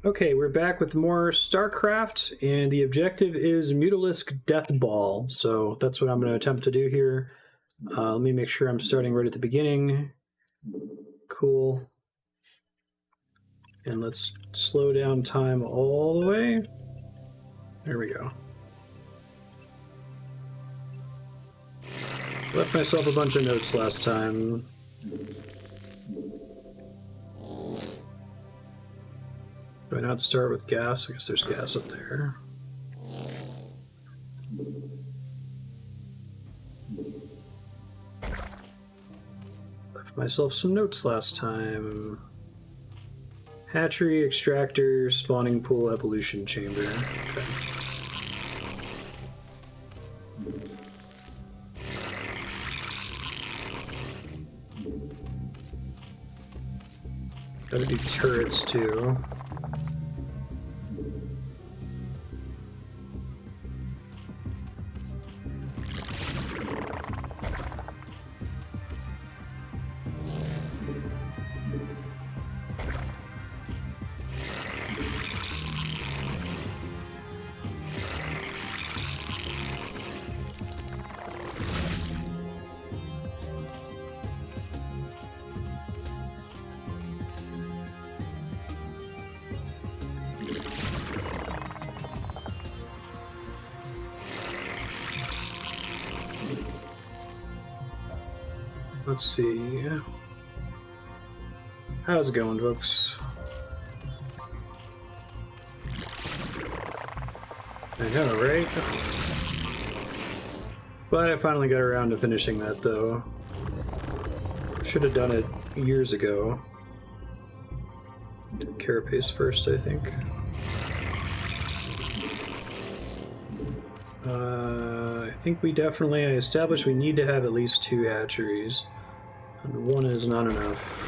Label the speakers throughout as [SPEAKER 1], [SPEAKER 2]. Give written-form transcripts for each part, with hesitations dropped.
[SPEAKER 1] Okay, we're back with more StarCraft, and the objective is Mutalisk Death Ball. So that's what I'm going to attempt to do here. Let me make sure I'm starting right at the beginning. Cool. And let's slow down time all the way. There we go. Left myself a bunch of notes last time. Do I not start with gas? I guess there's gas up there. Left myself some notes last time. Hatchery, extractor, spawning pool, evolution chamber. Okay. Gotta do turrets too. Let's see. How's it going, folks? I know, right? But I finally got around to finishing that, though. Should have done it years ago. Did Carapace first, I think. I think we definitely established we need to have at least 2 hatcheries. And 1 is not enough.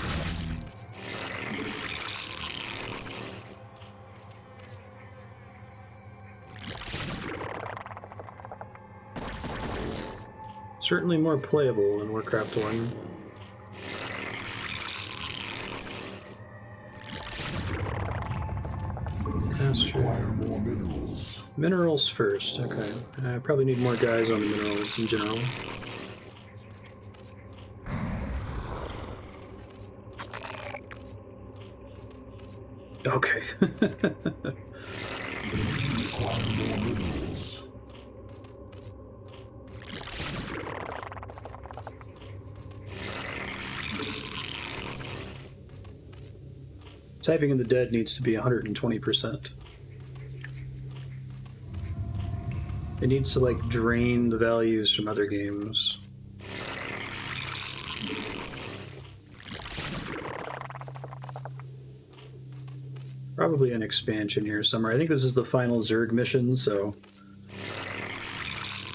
[SPEAKER 1] Certainly more playable than Warcraft 1. That's true. Minerals first, okay. I probably need more guys on the minerals in general. Okay. Typing in the dead needs to be 120%. It needs to, like, drain the values from other games. Probably an expansion here somewhere. I think this is the final Zerg mission, so...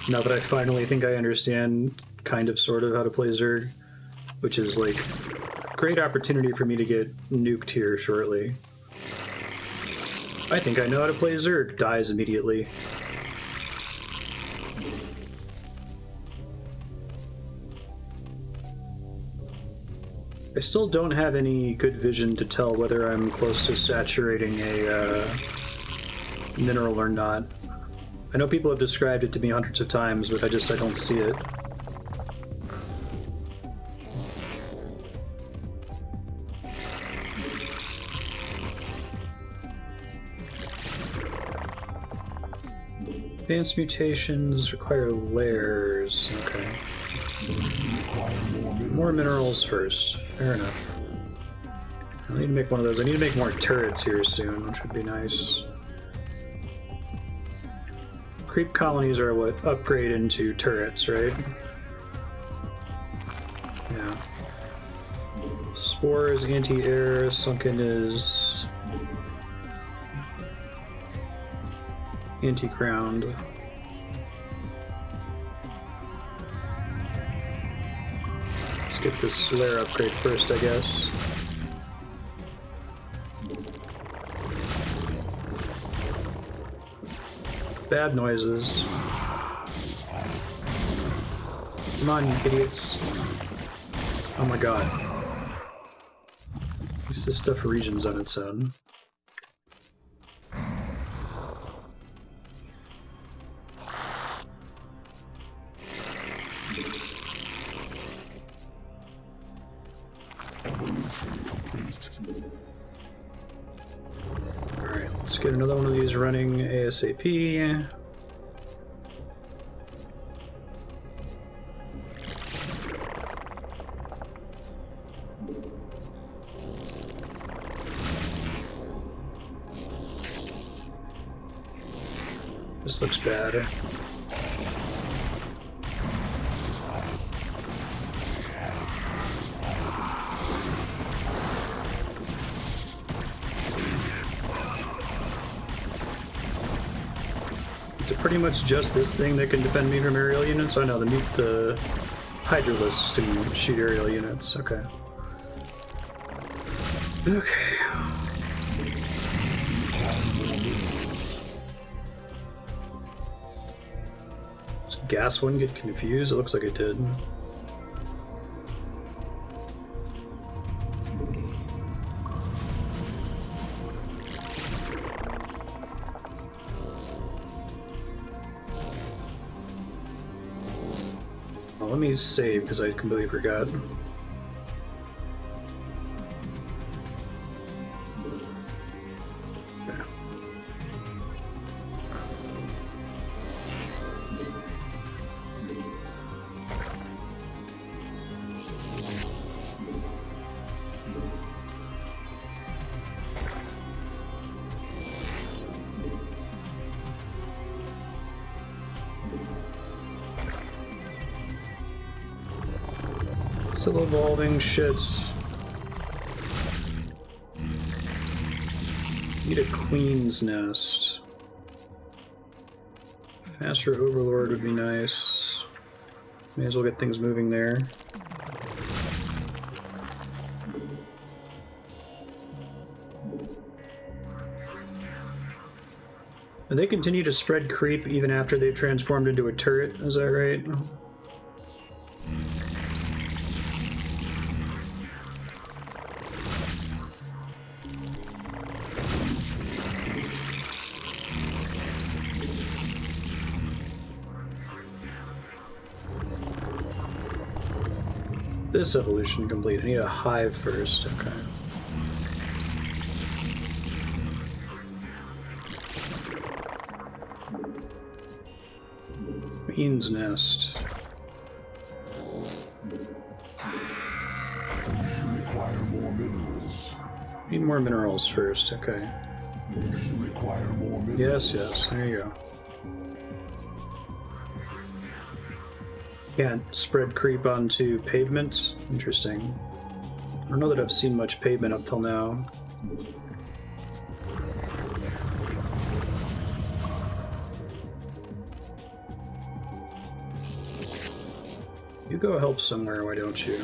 [SPEAKER 1] Now that I finally think I understand, kind of, sort of, how to play Zerg, which is, like, great opportunity for me to get nuked here shortly. I think I know how to play Zerg. Dies immediately. I still don't have any good vision to tell whether I'm close to saturating a mineral or not. I know people have described it to me hundreds of times, but I don't see it. Advanced mutations require layers. Okay. More minerals first. Fair enough. I need to make one of those. I need to make more turrets here soon, which would be nice. Creep colonies are what upgrade into turrets, right? Yeah. Spore is anti-air, sunken is anti-ground. Let's get this lair upgrade first, I guess. Bad noises. Come on, you idiots. Oh my god. At least this stuff regions on its own. Let's get another one of these running ASAP. This looks bad. Pretty much just this thing that can defend me from aerial units. Oh no, the Hydralisks can shoot aerial units. Okay. Okay. Does gas one get confused? It looks like it did. Let me save because I completely forgot. Okay. Still evolving shit. Need a queen's nest. Faster overlord would be nice. May as well get things moving there. And they continue to spread creep even after they've transformed into a turret, is that right? This evolution complete. I need a hive first. Okay. Queen's nest.
[SPEAKER 2] Require more minerals.
[SPEAKER 1] Need more minerals first. Okay.
[SPEAKER 2] Require more minerals.
[SPEAKER 1] Yes, yes. There you go. Can't spread creep onto pavements. Interesting. I don't know that I've seen much pavement up till now. You go help somewhere, why don't you?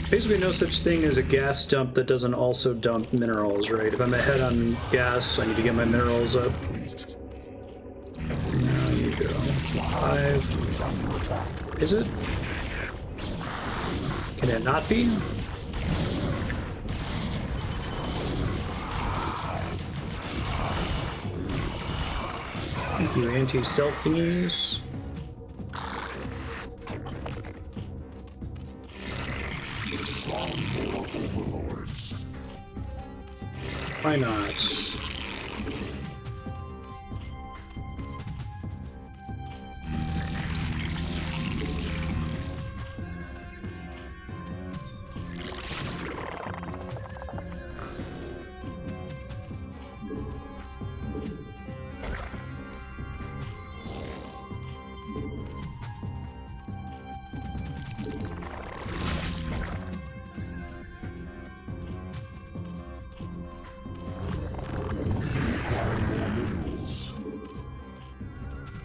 [SPEAKER 1] Basically no such thing as a gas dump that doesn't also dump minerals, right? If I'm ahead on gas, I need to get my minerals up. Now you go. 5. Is it? Can it not be? Thank you, anti-stealth thingies. Why not?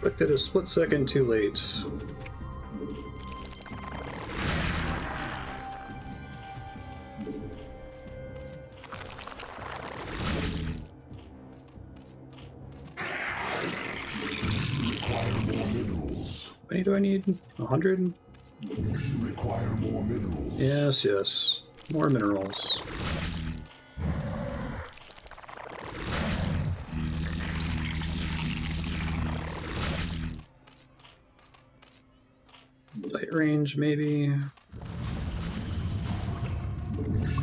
[SPEAKER 1] Clicked it a split second too late.
[SPEAKER 2] Require more minerals.
[SPEAKER 1] How many do I need? 100?
[SPEAKER 2] Require more minerals.
[SPEAKER 1] Yes, yes. More minerals. range, maybe.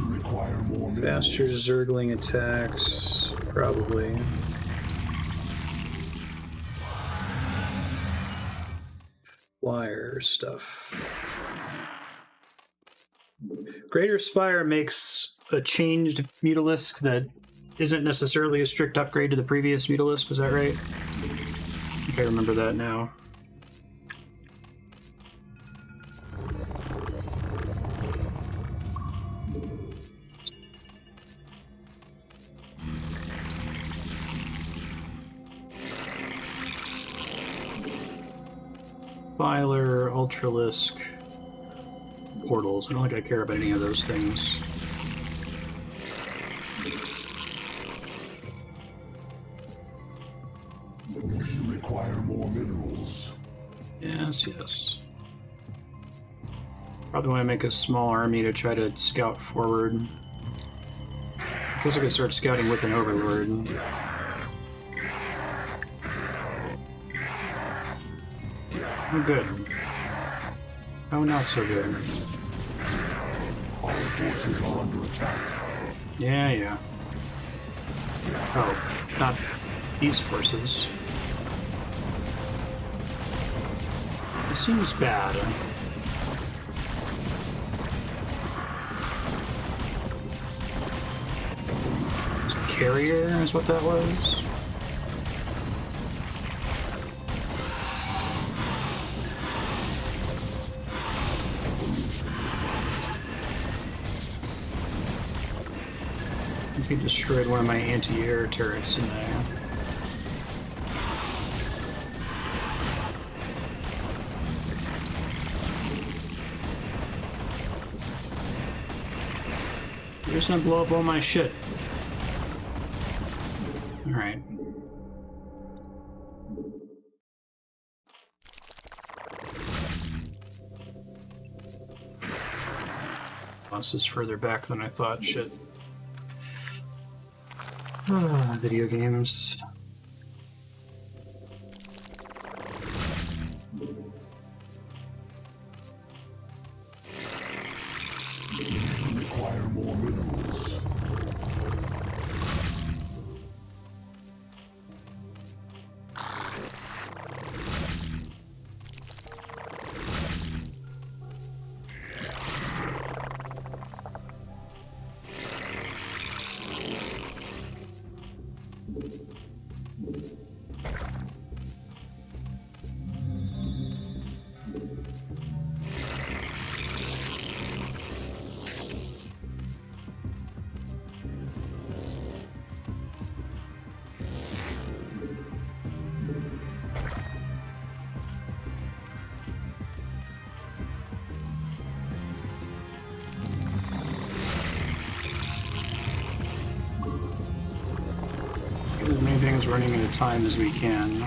[SPEAKER 2] Require more minerals.
[SPEAKER 1] Faster Zergling attacks, probably. Flyer stuff. Greater Spire makes a changed Mutalisk that isn't necessarily a strict upgrade to the previous Mutalisk, was that right? I think I remember that now. Filer, Ultralisk, portals. I don't think I care about any of those things.
[SPEAKER 2] Require more minerals.
[SPEAKER 1] Yes, yes. Probably want to make a small army to try to scout forward. I guess I could start scouting with an overlord. Oh, good. Oh, not so good.
[SPEAKER 2] Our forces are under attack.
[SPEAKER 1] Yeah, yeah. Oh, not these forces. It seems bad. It's a carrier is what that was. He destroyed one of my anti-air turrets in there. You're just gonna blow up all my shit. Alright. This is further back than I thought. Shit. Video games.
[SPEAKER 2] Require more minerals.
[SPEAKER 1] Get as many things running at a time as we can.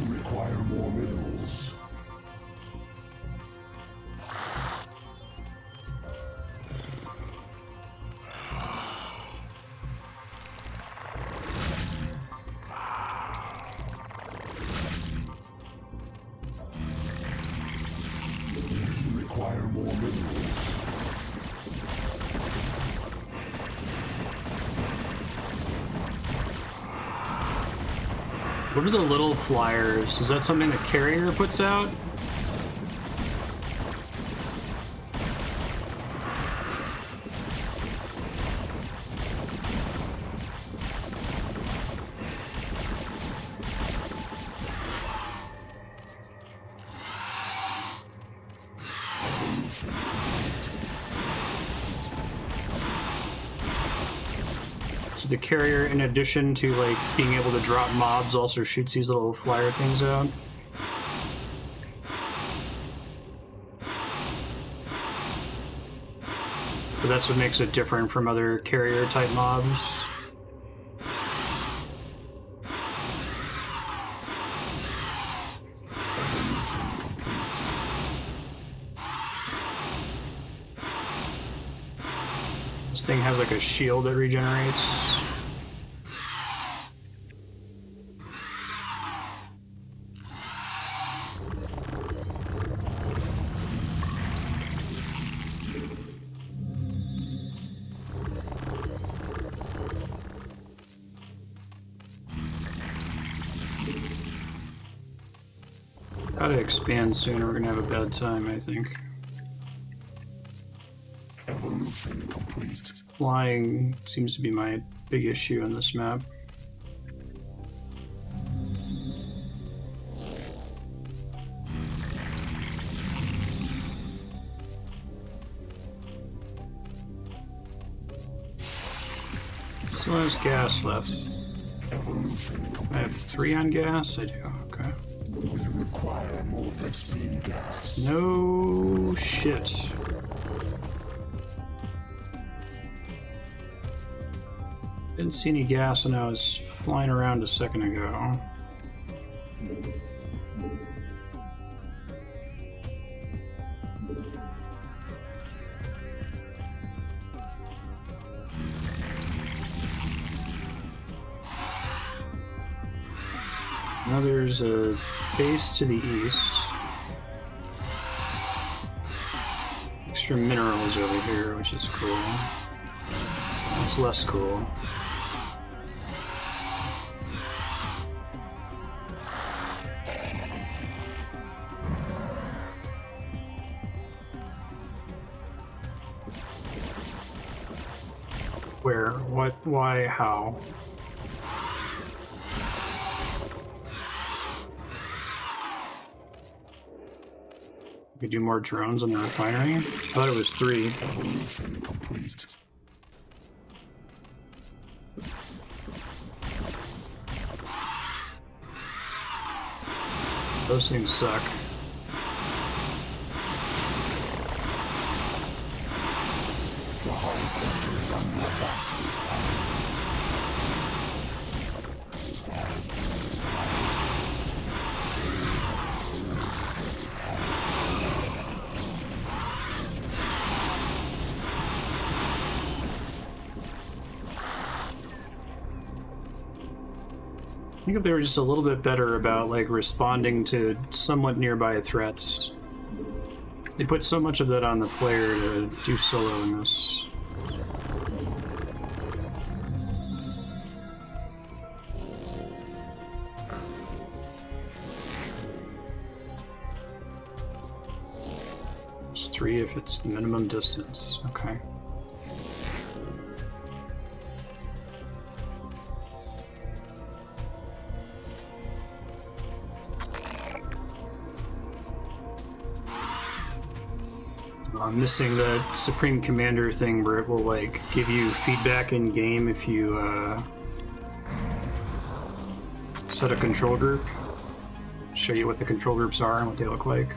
[SPEAKER 2] Require more minerals. Require more minerals.
[SPEAKER 1] What are the little flyers? Is that something the carrier puts out? So the carrier, in addition to like being able to drop mobs, also shoots these little flyer things out. So that's what makes it different from other carrier type mobs. This thing has like a shield that regenerates. Gotta expand soon or we're gonna have a bad time, I think.
[SPEAKER 2] Evolution complete.
[SPEAKER 1] Flying seems to be my big issue on this map. Still has gas left.
[SPEAKER 2] Evolution complete.
[SPEAKER 1] I have 3 on gas? I do, okay.
[SPEAKER 2] We require more Vespene gas.
[SPEAKER 1] No shit. Didn't see any gas when I was flying around a second ago. Now there's a base to the east. Extra minerals over here, which is cool. That's less cool. Where? What? Why? How? We could do more drones on the refinery? I thought it was 3.
[SPEAKER 2] Evolution complete.
[SPEAKER 1] Those things suck.
[SPEAKER 2] The Hive cluster is under attack.
[SPEAKER 1] I think if they were just a little bit better about like responding to somewhat nearby threats. They put so much of that on the player to do solo in this. It's 3 if it's the minimum distance. Okay. I'm missing the Supreme Commander thing where it will like give you feedback in game if you set a control group. Show you what the control groups are and what they look like.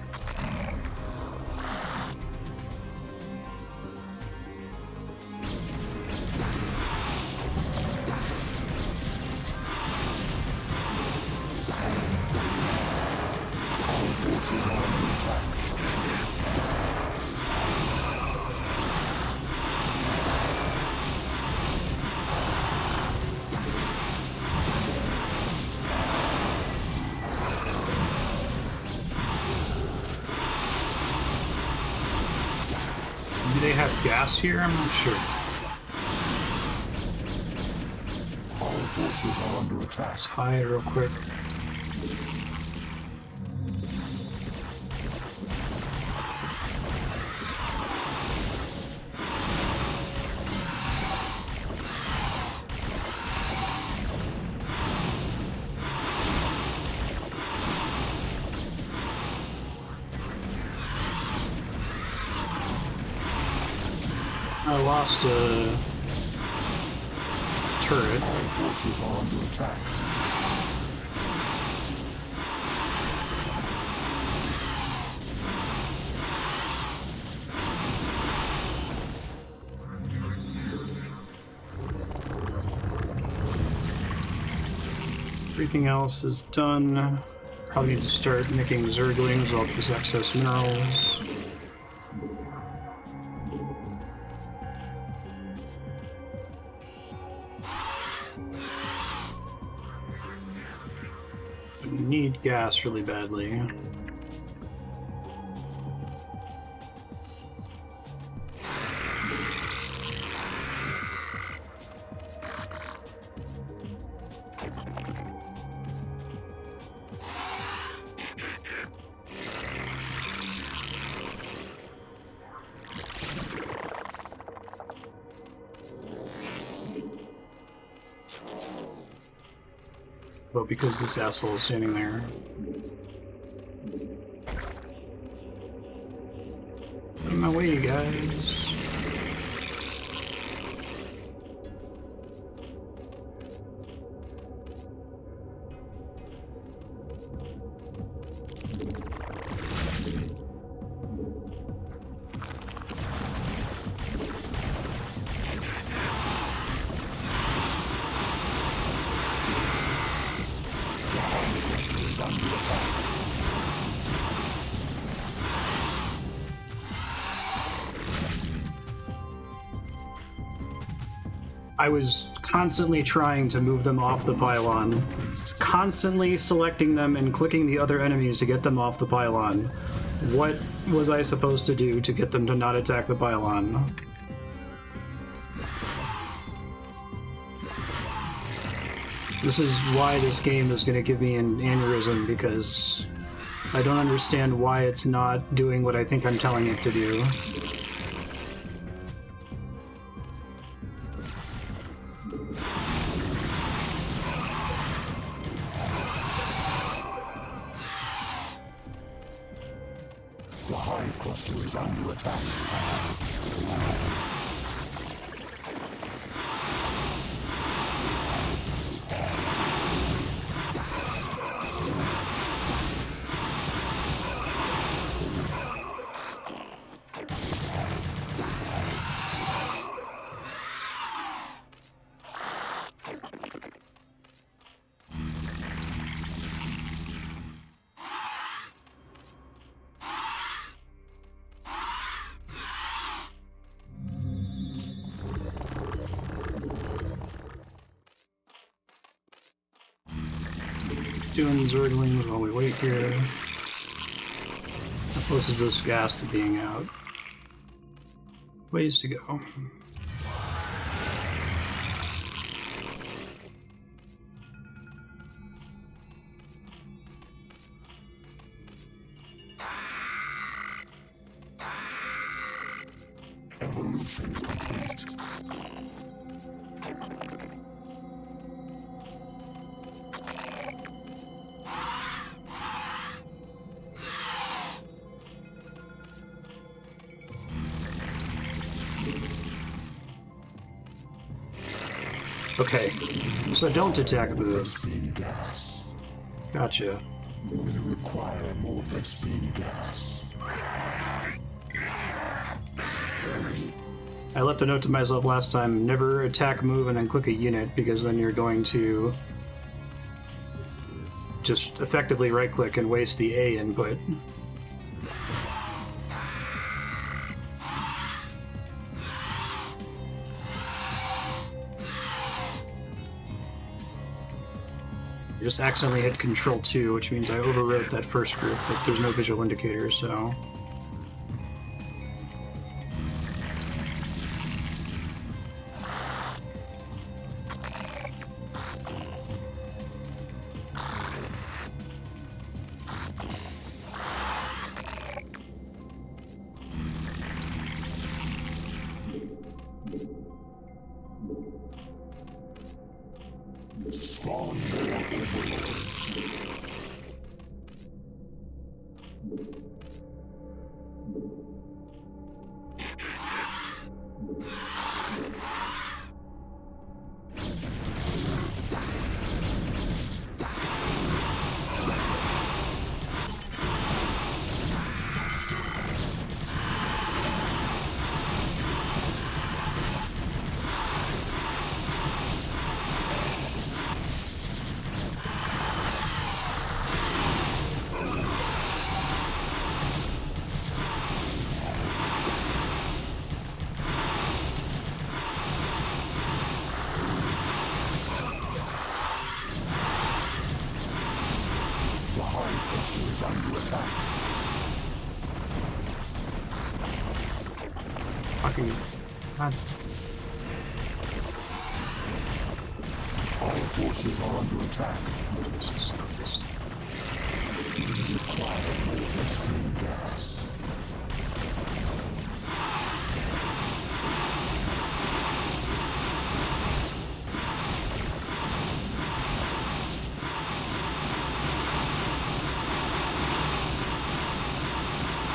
[SPEAKER 1] Do they have gas here? I'm not sure.
[SPEAKER 2] Our forces are under attack.
[SPEAKER 1] Let's hide real quick. I lost a turret.
[SPEAKER 2] Our forces are under attack.
[SPEAKER 1] Everything else is done. Probably need to start making Zerglings with all these excess minerals. need gas really badly. But because this asshole is standing there. Out of my way, you guys. I was constantly trying to move them off the pylon, constantly selecting them and clicking the other enemies to get them off the pylon. What was I supposed to do to get them to not attack the pylon? This is why this game is going to give me an aneurysm, because I don't understand why it's not doing what I think I'm telling it to do.
[SPEAKER 2] The hive cluster is under attack.
[SPEAKER 1] Doing Zerglings while we wait here. How close is this gas to being out? Ways to go.
[SPEAKER 2] Evolution complete.
[SPEAKER 1] Okay, so don't attack move.
[SPEAKER 2] Vespene gas.
[SPEAKER 1] Gotcha.
[SPEAKER 2] You will require more Vespene gas.
[SPEAKER 1] I left a note to myself last time, never attack move and then click a unit, because then you're going to just effectively right click and waste the A input. I just accidentally hit Control 2, which means I overwrote that first group, but there's no visual indicator, so...
[SPEAKER 2] Spawn more overlords.
[SPEAKER 3] Fucking God.
[SPEAKER 2] Our forces are under attack. We require more Vespene gas.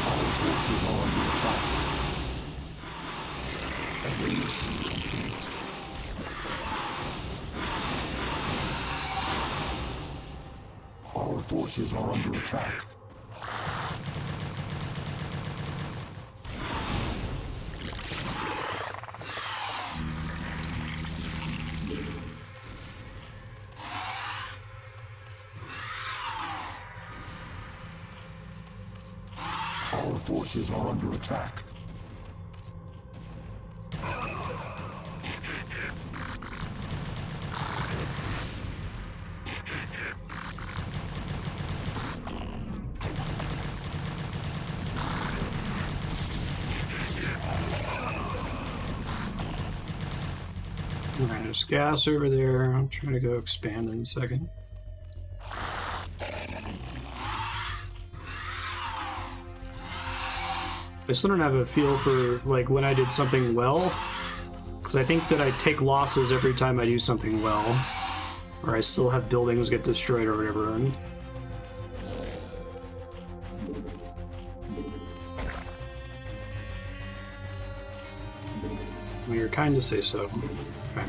[SPEAKER 2] Our forces are under attack. Evolution complete. Our forces are under attack. Our forces are under attack.
[SPEAKER 3] Alright, there's gas over there. I'm trying to go expand in a second. I still don't have a feel for like when I did something well, because I think that I take losses every time I do something well, or I still have buildings get destroyed or whatever. And well, you're kind to say so. Okay.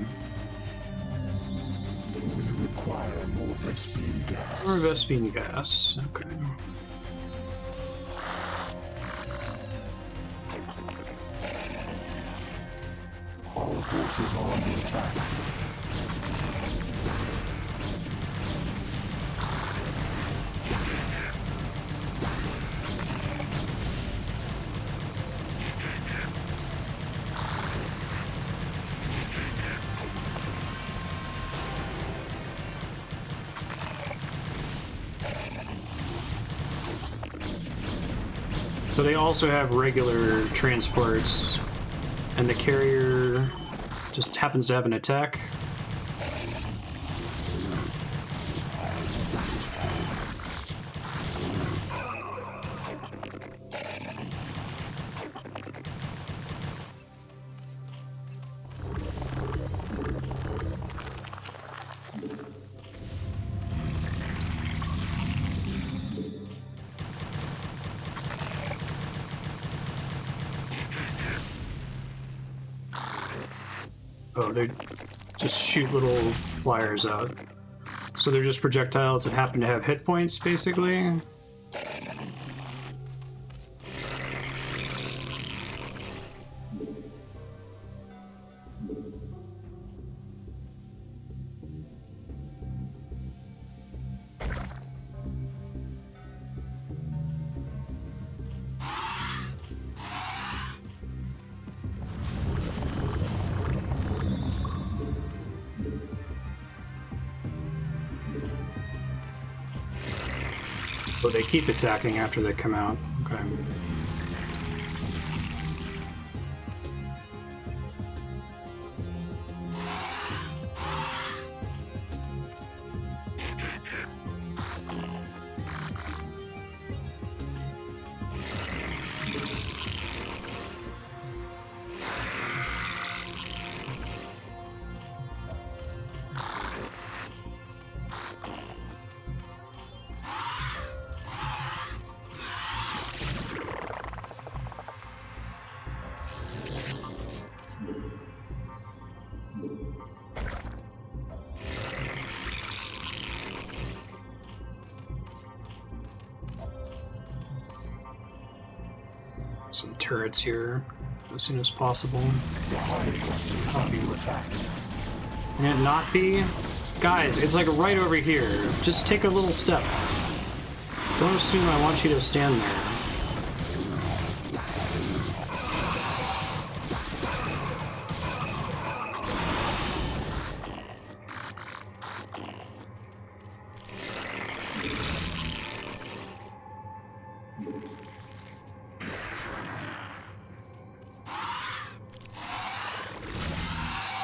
[SPEAKER 2] We require more Vespene gas.
[SPEAKER 3] More Vespene gas. Okay.
[SPEAKER 2] Our forces are under attack.
[SPEAKER 3] So they also have regular transports, and the carrier just happens to have an attack. Oh, they just shoot little flyers out. So they're just projectiles that happen to have hit points, basically. So they keep attacking after they come out. Okay. Some turrets here as soon as possible. Copy. Can it not be? Guys, it's like right over here. Just take a little step. Don't assume I want you to stand there.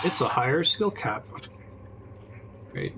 [SPEAKER 3] It's a higher skill cap. Great.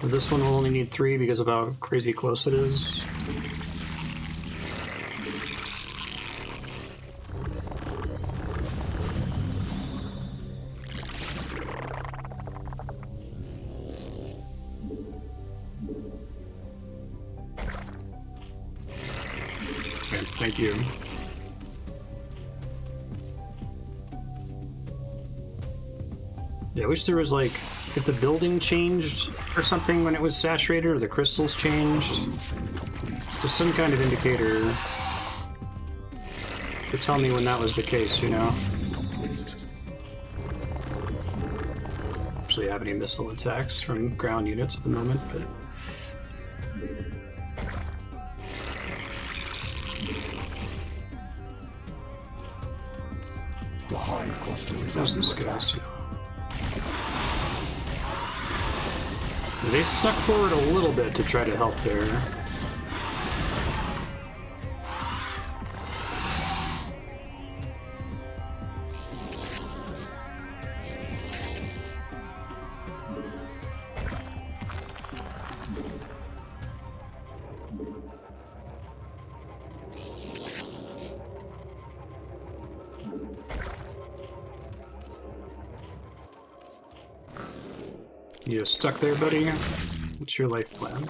[SPEAKER 3] This one will only need 3 because of how crazy close it is. Okay, thank you. Yeah, I wish there was like, if the building changed or something when it was saturated, or the crystals changed, just some kind of indicator to tell me when that was the case, you know? Actually, have any missile attacks from ground units at the moment, but how's this guy's? They stuck forward a little bit to try to help there. You stuck there, buddy? What's your life plan?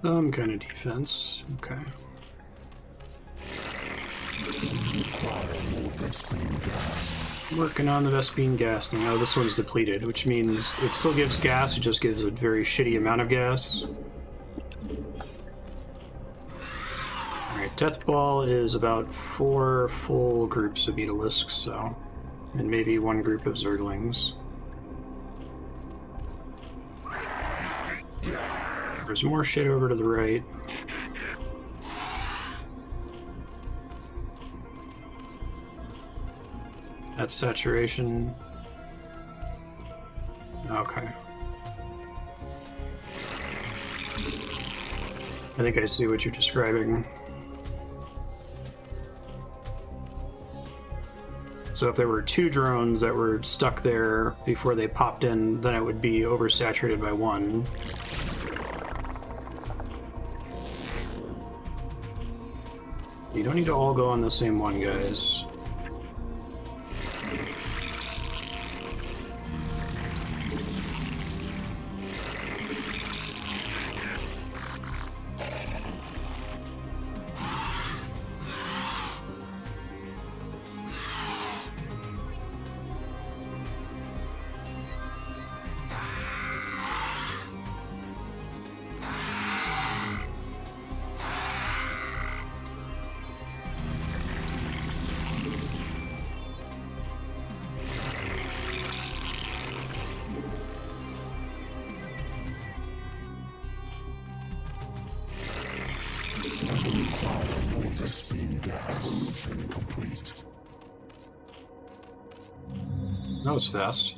[SPEAKER 3] Some kind of defense. Okay. Working on the Vespene gas thing. Oh, this one's depleted, which means it still gives gas, it just gives a very shitty amount of gas. Alright, Death Ball is about 4 full groups of Mutalisks, so... and maybe 1 group of Zerglings. There's more shit over to the right. That's saturation. Okay. I think I see what you're describing. So if there were 2 drones that were stuck there before they popped in, then it would be oversaturated by 1. You don't need to all go on the same one, guys. That was fast.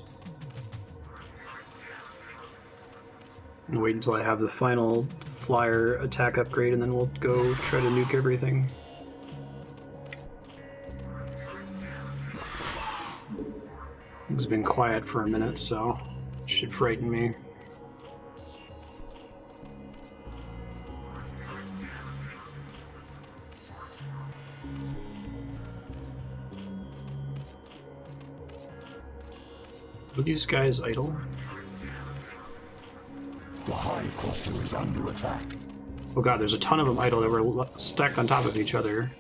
[SPEAKER 3] I'll wait until I have the final flyer attack upgrade and then we'll go try to nuke everything. It's been quiet for a minute, so it should frighten me. Are these guys idle?
[SPEAKER 2] hive cluster is under attack.
[SPEAKER 3] Oh god, there's a ton of them idle that were stacked on top of each other.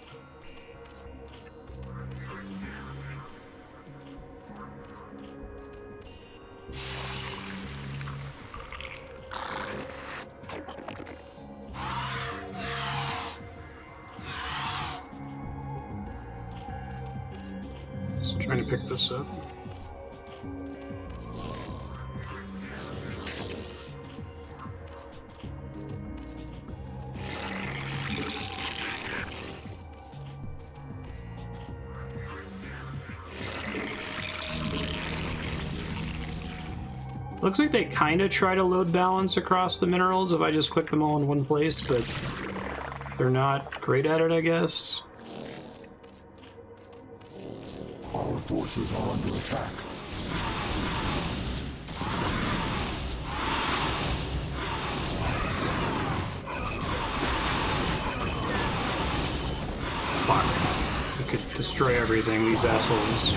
[SPEAKER 3] Just trying to pick this up. Looks like they kind of try to load balance across the minerals if I just click them all in one place, but they're not great at it, I guess.
[SPEAKER 2] Our forces are under attack.
[SPEAKER 3] Fuck. I could destroy everything, these assholes.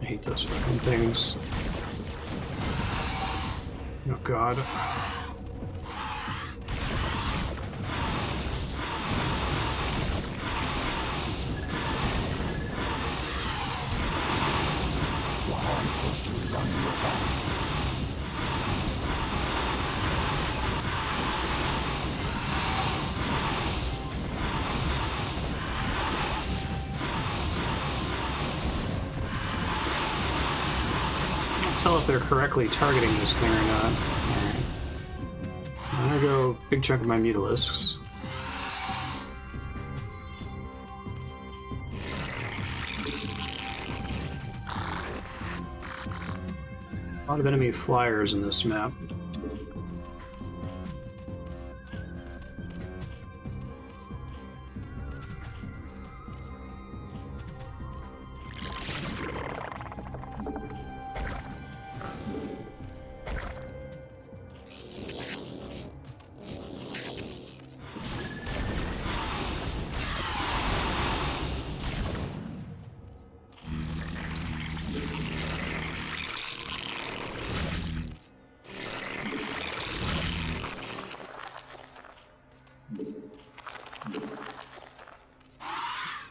[SPEAKER 3] I hate those fucking things. Oh god.
[SPEAKER 2] The hive cluster is under attack.
[SPEAKER 3] Tell if they're correctly targeting this thing or not. Alright. I'm gonna go big chunk of my Mutalisks. A lot of enemy flyers in this map.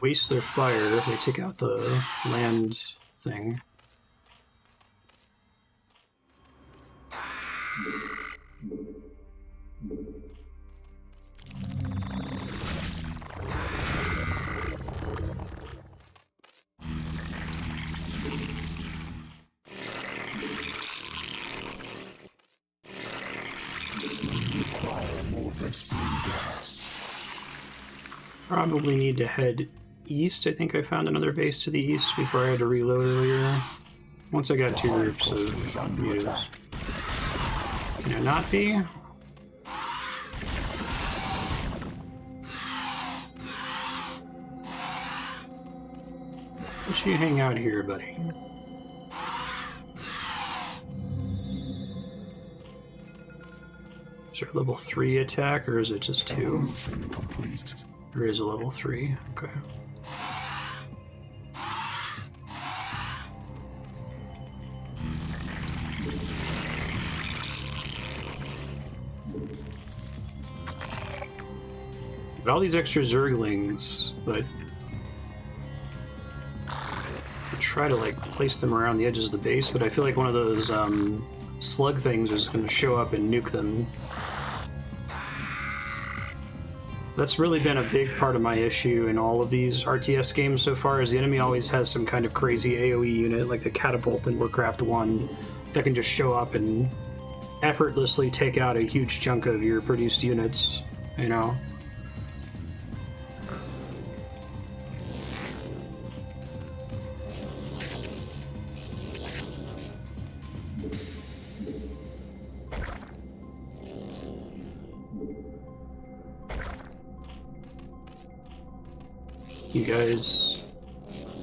[SPEAKER 3] Waste their fire if they take out the land thing.
[SPEAKER 2] Require more Vespene gas.
[SPEAKER 3] Probably need to head east. I think I found another base to the east before I had to reload earlier. Once I got two groups of mutants. Can it not be? Why should you hang out here, buddy? Is there a level 3 attack, or is it just 2?
[SPEAKER 2] Evolution complete.
[SPEAKER 3] There is a level 3. Okay. Got all these extra Zerglings, but I try to like place them around the edges of the base, but I feel like one of those slug things is going to show up and nuke them. That's really been a big part of my issue in all of these RTS games so far, is the enemy always has some kind of crazy AoE unit, like the Catapult in Warcraft 1, that can just show up and effortlessly take out a huge chunk of your produced units, you know? You guys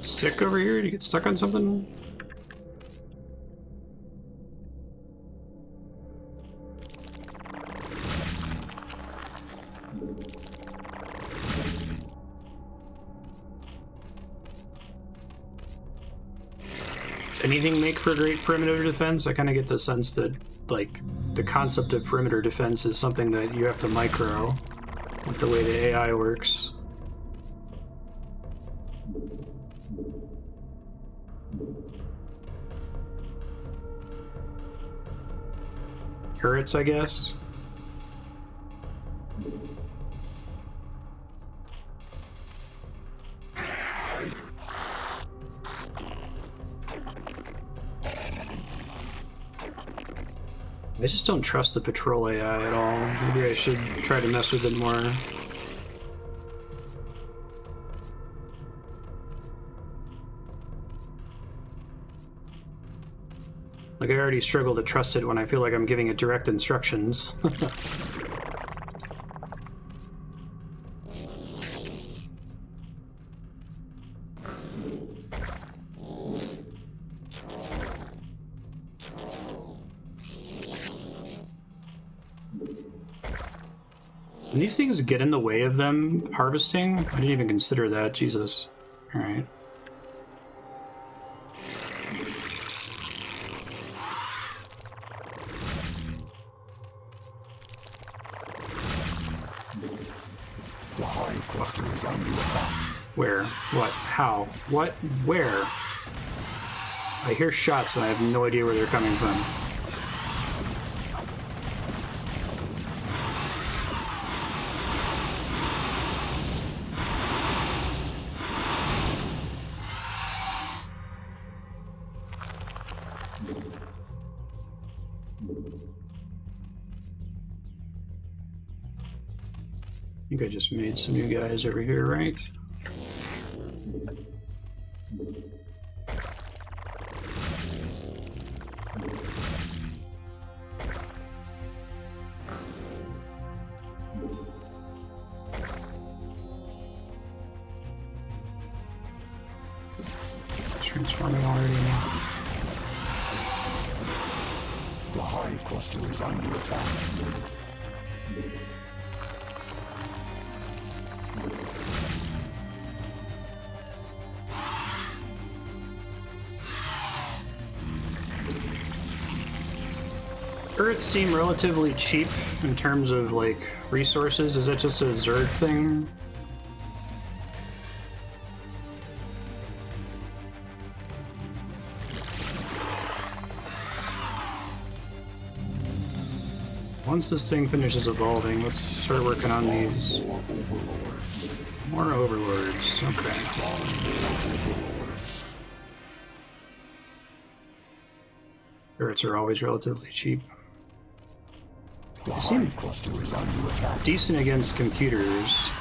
[SPEAKER 3] sick over here? Do you get stuck on something? Does anything make for great perimeter defense? I kind of get the sense that, like, the concept of perimeter defense is something that you have to micro with the way the AI works. Turrets, I guess. I just don't trust the patrol AI at all. Maybe I should try to mess with it more. Like, I already struggle to trust it when I feel like I'm giving it direct instructions. And these things get in the way of them harvesting? I didn't even consider that, Jesus. Alright.
[SPEAKER 2] The hive cluster is under attack.
[SPEAKER 3] Where? What? How? What? Where? I hear shots and I have no idea where they're coming from. I think I just made some new guys over here, right? Transforming already.
[SPEAKER 2] The hive cluster is under attack.
[SPEAKER 3] Turrets seem relatively cheap in terms of, like, resources. Is that just a Zerg thing? Once this thing finishes evolving, let's start working on these. More overlords. Okay. Turrets are always relatively cheap. They seem decent against computers.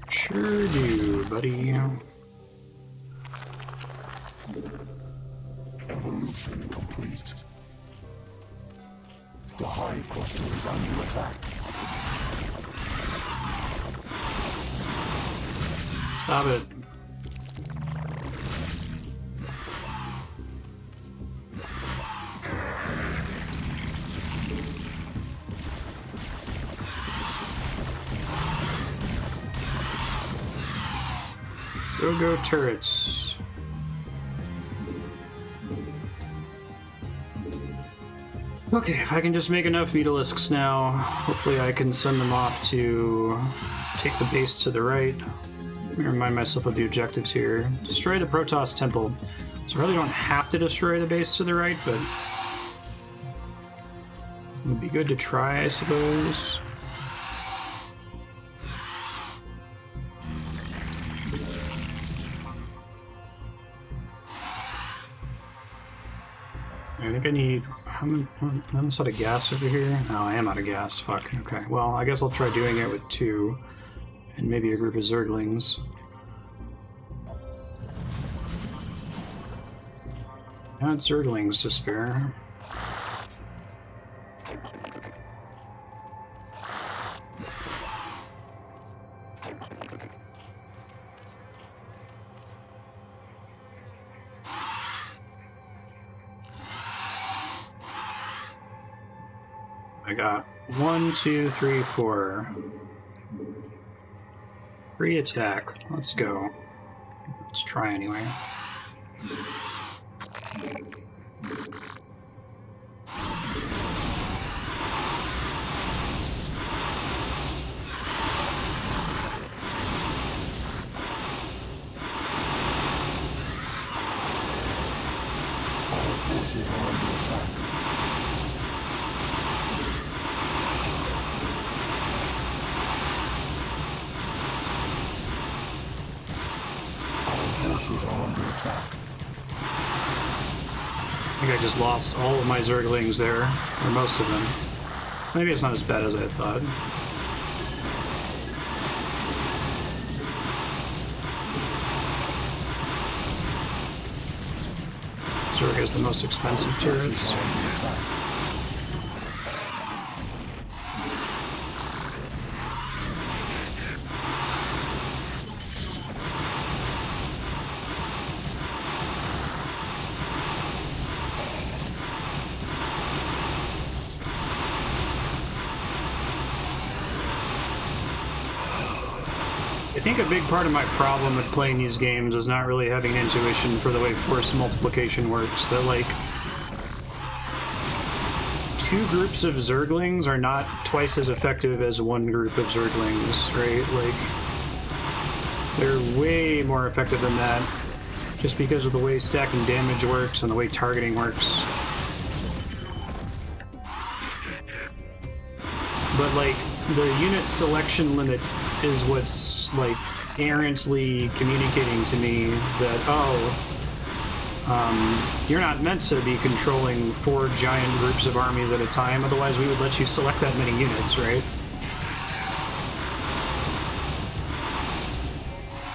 [SPEAKER 3] Sure do, buddy.
[SPEAKER 2] Evolution complete. The hive cluster is under attack.
[SPEAKER 3] Stop it. Go turrets. Okay, if I can just make enough Mutalisks now, hopefully I can send them off to take the base to the right. Let me remind myself of the objectives here. Destroy the Protoss temple. So I really don't have to destroy the base to the right, but it would be good to try, I suppose. I think I need... I'm almost out of gas over here. Oh, I am out of gas. Fuck. Okay. Well, I guess I'll try doing it with 2. And maybe a group of Zerglings. Not Zerglings to spare. I got 1, 2, 3, 4. Free attack. Let's go. Let's try anyway.
[SPEAKER 2] Our forces are under attack. Forces are under attack.
[SPEAKER 3] I think I just lost all of my Zerglings there, or most of them. Maybe it's not as bad as I thought. Zerg has the most expensive turrets. I think a big part of my problem with playing these games is not really having intuition for the way force multiplication works. That, like, 2 groups of Zerglings are not twice as effective as 1 group of Zerglings, right? Like, they're way more effective than that, just because of the way stacking damage works and the way targeting works. But, like, the unit selection limit is what's, like, errantly communicating to me that, you're not meant to be controlling 4 giant groups of armies at a time, otherwise we would let you select that many units, right?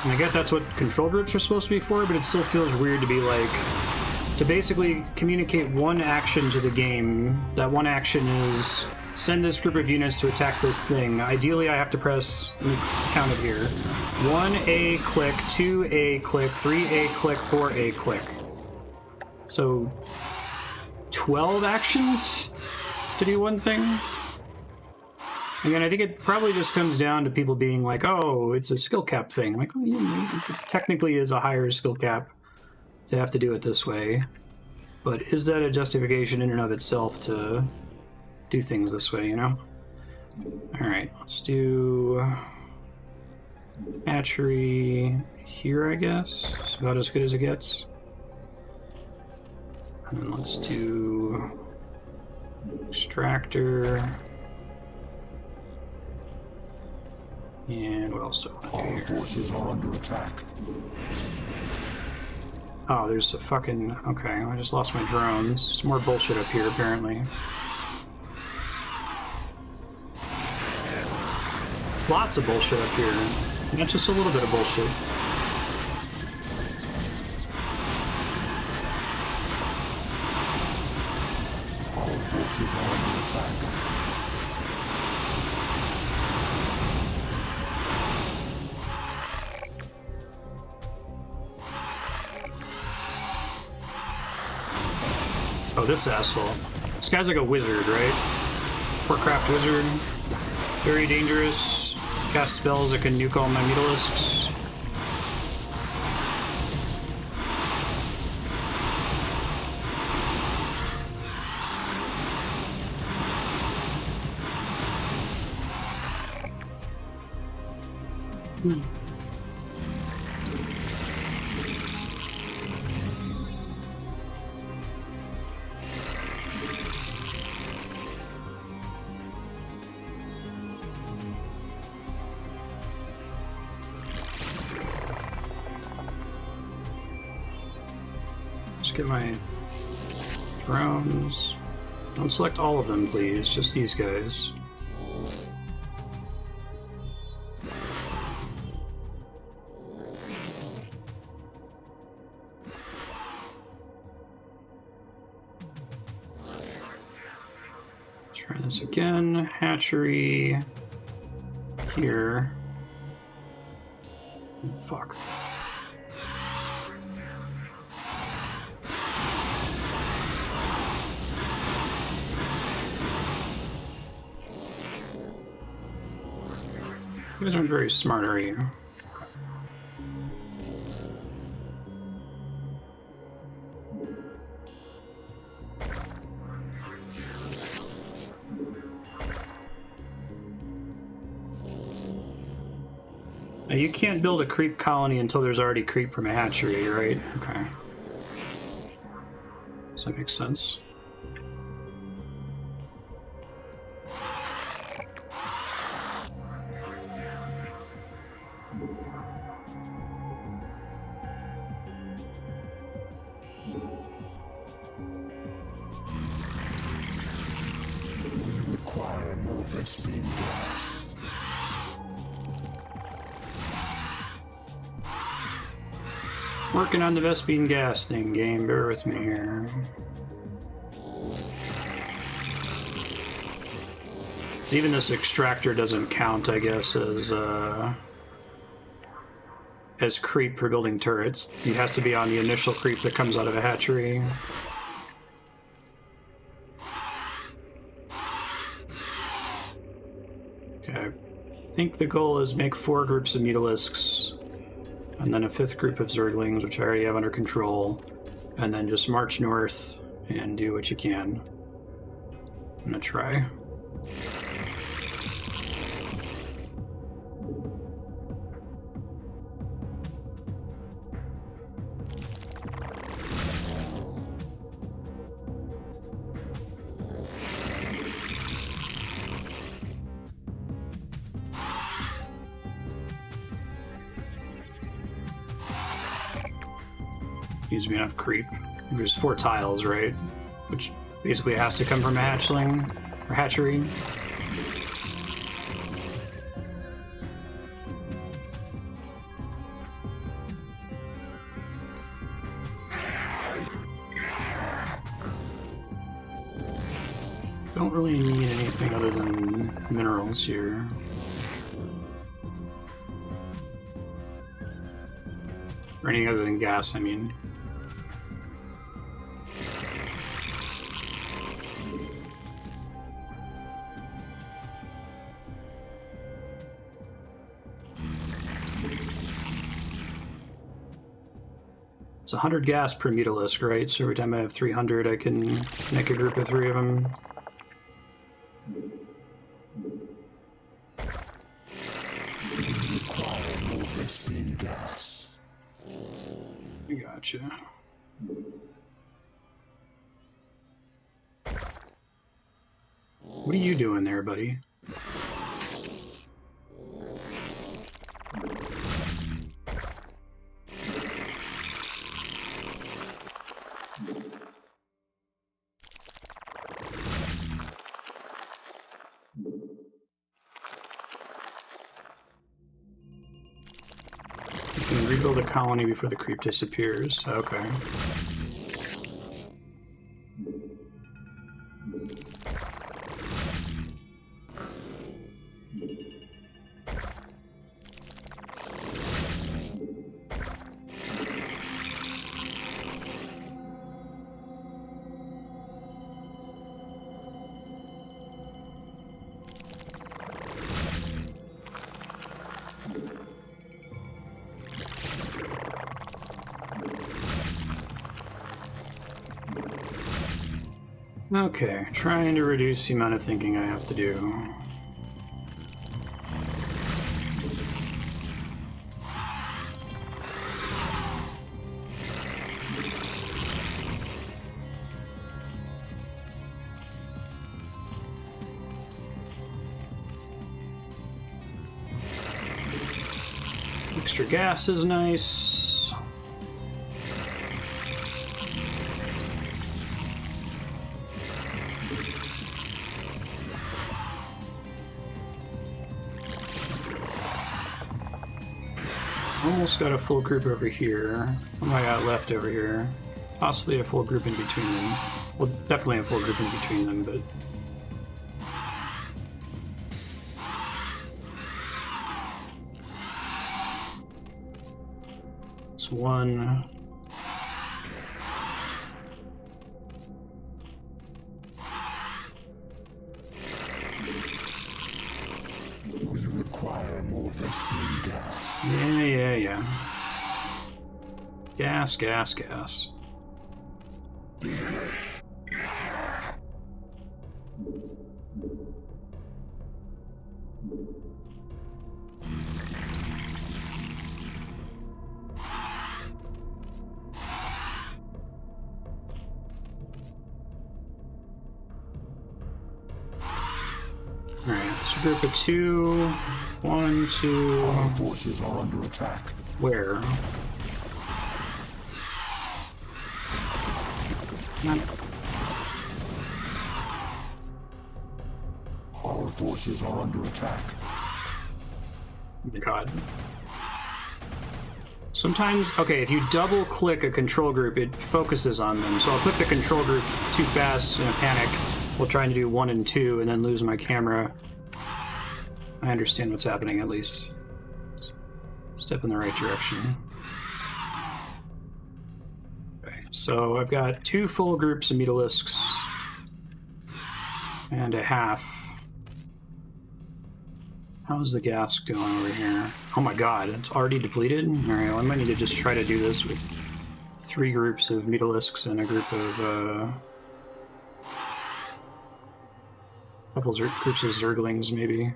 [SPEAKER 3] And I get that's what control groups are supposed to be for, but it still feels weird to be like, to basically communicate one action to the game. That one action is send this group of units to attack this thing. Ideally, I have to press, let me count it here, 1A click, 2A click, 3A click, 4A click. So 12 actions to do one thing? Again, I think it probably just comes down to people being like, oh, it's a skill cap thing. Like, oh, yeah, it technically is a higher skill cap to have to do it this way. But is that a justification in and of itself to do things this way, you know? Alright, let's do hatchery here, I guess. It's about as good as it gets. And then let's do extractor. And what else do I want to do here?
[SPEAKER 2] Our forces are under attack.
[SPEAKER 3] Oh, there's a fucking... Okay, I just lost my drones. There's more bullshit up here, apparently. Lots of bullshit up here. Not just a little bit of bullshit.
[SPEAKER 2] Our forces are under attack.
[SPEAKER 3] Oh, this asshole. This guy's like a wizard, right? Warcraft wizard. Very dangerous. Cast spells that can nuke all my Mutalisks. Get my drones. Don't select all of them, please. Just these guys. this again. Hatchery here. Fuck. You guys aren't very smart, are you? Now you can't build a creep colony until there's already creep from a hatchery, right? Okay. Does that make sense?
[SPEAKER 2] Require more Vespene gas.
[SPEAKER 3] Working on the Vespene gas thing, game. Bear with me here. Even this extractor doesn't count, I guess, as creep for building turrets. He has to be on the initial creep that comes out of a hatchery. Okay. I think the goal is make 4 groups of Mutalisks, and then a 5th group of Zerglings, which I already have under control, and then just march north and do what you can. I'm gonna try. Needs to be enough creep. There's 4 tiles, right? Which basically has to come from a hatchling or hatchery. Don't really need anything other than minerals here. Or anything other than gas, I mean. It's 100 gas per Mutalisk, right? So every time I have 300, I can make a group of 3 of them.
[SPEAKER 2] Require more Vespene gas.
[SPEAKER 3] Gotcha. What are you doing there, buddy? You can rebuild a colony before the creep disappears. Okay. Okay, trying to reduce the amount of thinking I have to do. Extra gas is nice. Almost got a full group over here. What do I got left over here? Possibly a full group in between them. Well, definitely a full group in between them, but That's one.
[SPEAKER 2] We require more Vespene gas.
[SPEAKER 3] Yeah. Gas. Alright, so group of 2. 1, 2.
[SPEAKER 2] Our forces are under attack.
[SPEAKER 3] Where? Not...
[SPEAKER 2] Our forces are under attack.
[SPEAKER 3] God. Sometimes, okay, if you double click a control group, it focuses on them. So I'll click the control group too fast in a panic while trying to do 1 and 2 and then lose my camera. I understand what's happening at least. Step in the right direction. Okay, so I've got 2 full groups of Mutalisks and a half. How's the gas going over here? Oh my god, it's already depleted? Alright, well, I might need to just try to do this with 3 groups of Mutalisks and a group of, couple groups of Zerglings, maybe.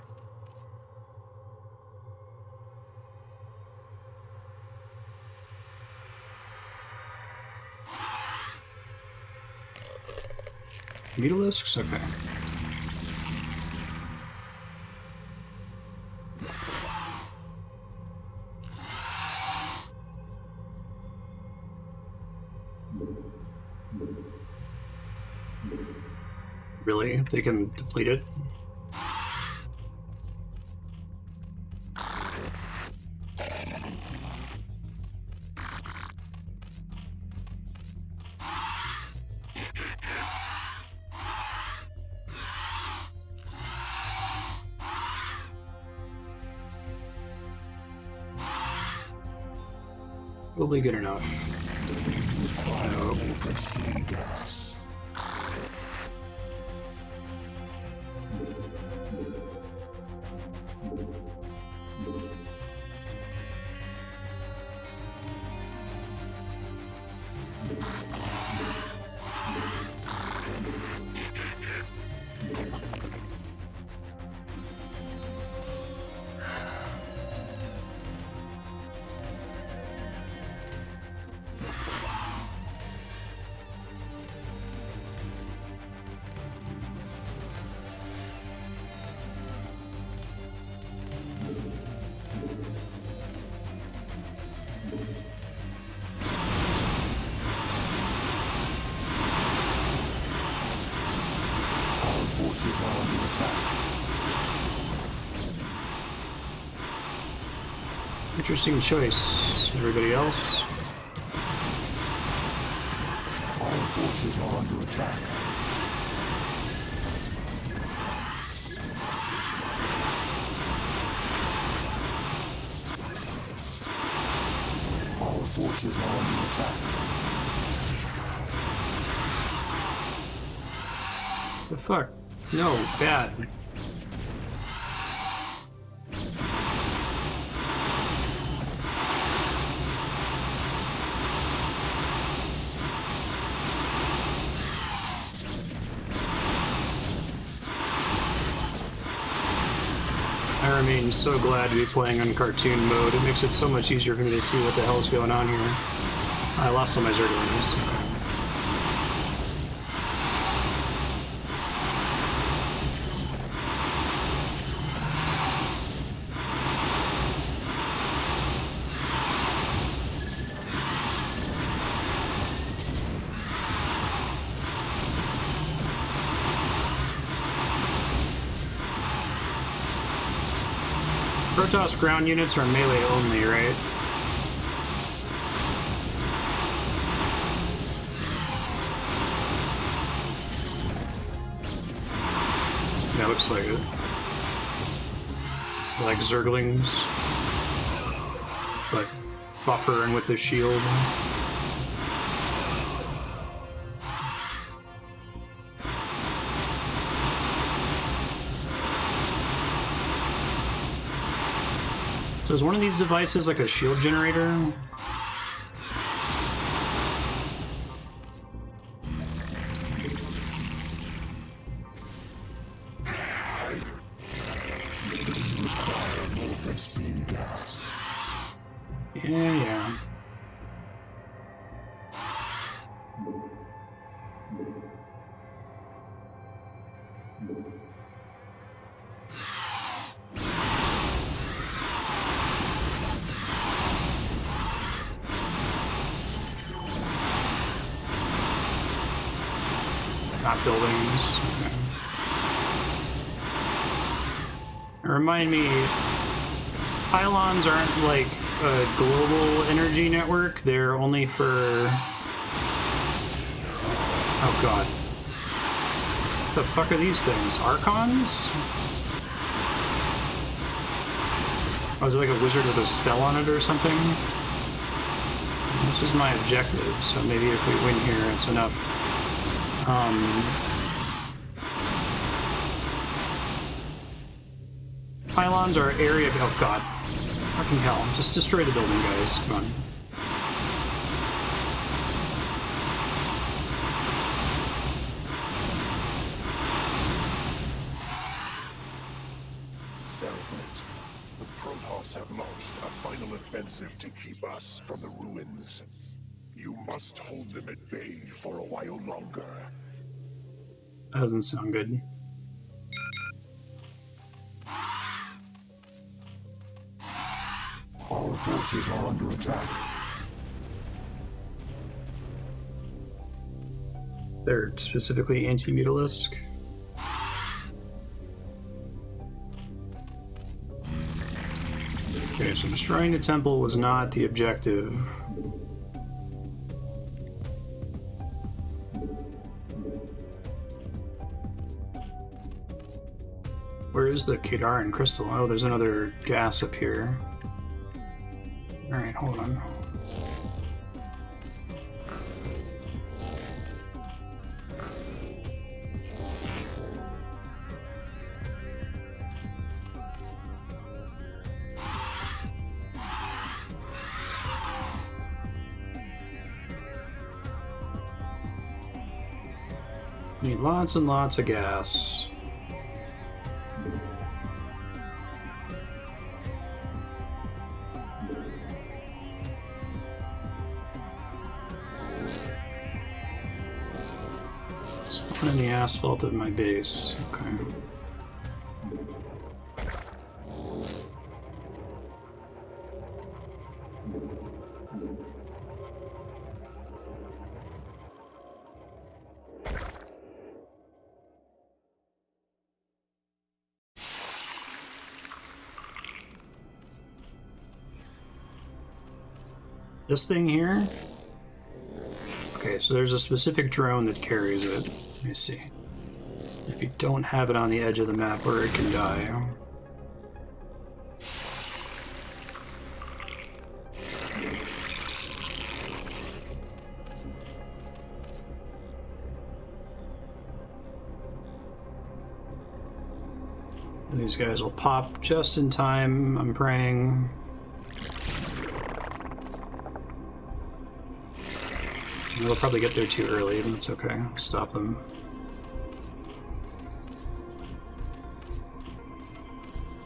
[SPEAKER 3] Mutalisks? Okay. Really? They can deplete it? Will be good enough. No. Interesting choice. Everybody else?
[SPEAKER 2] Our forces are under attack. Our forces are under attack.
[SPEAKER 3] The fuck? No, bad. I remain so glad to be playing on cartoon mode. It makes it so much easier for me to see what the hell's going on here. I lost all my Zerglings. Protoss ground units are melee only, right? Yeah, looks like it. Like Zerglings. But buffer and with the shield. So is one of these devices like a shield generator? Yeah. Not buildings. Okay. Remind me, pylons aren't like a global energy network. They're only for... Oh god. What the fuck are these things? Archons? Oh, is it like a wizard with a spell on it or something? This is my objective, so maybe if we win here, it's enough. Pylons are area... Oh god. Fucking hell. Just destroy the building, guys. Come on.
[SPEAKER 2] The Protoss have launched a final offensive to keep us from the ruins. You must hold them at bay for a while longer.
[SPEAKER 3] That doesn't sound good.
[SPEAKER 2] Our forces are under attack.
[SPEAKER 3] They're specifically anti-Mutalisk. Okay, so destroying the temple was not the objective. Where is the Kadaran crystal? Oh, there's another gas up here. Alright, hold on. Need lots and lots of gas. In the asphalt of my base. Okay. This thing here? Okay, so there's a specific drone that carries it. Let me see. If you don't have it on the edge of the map where it can die. And these guys will pop just in time, I'm praying. They'll probably get there too early, but it's okay. Stop them.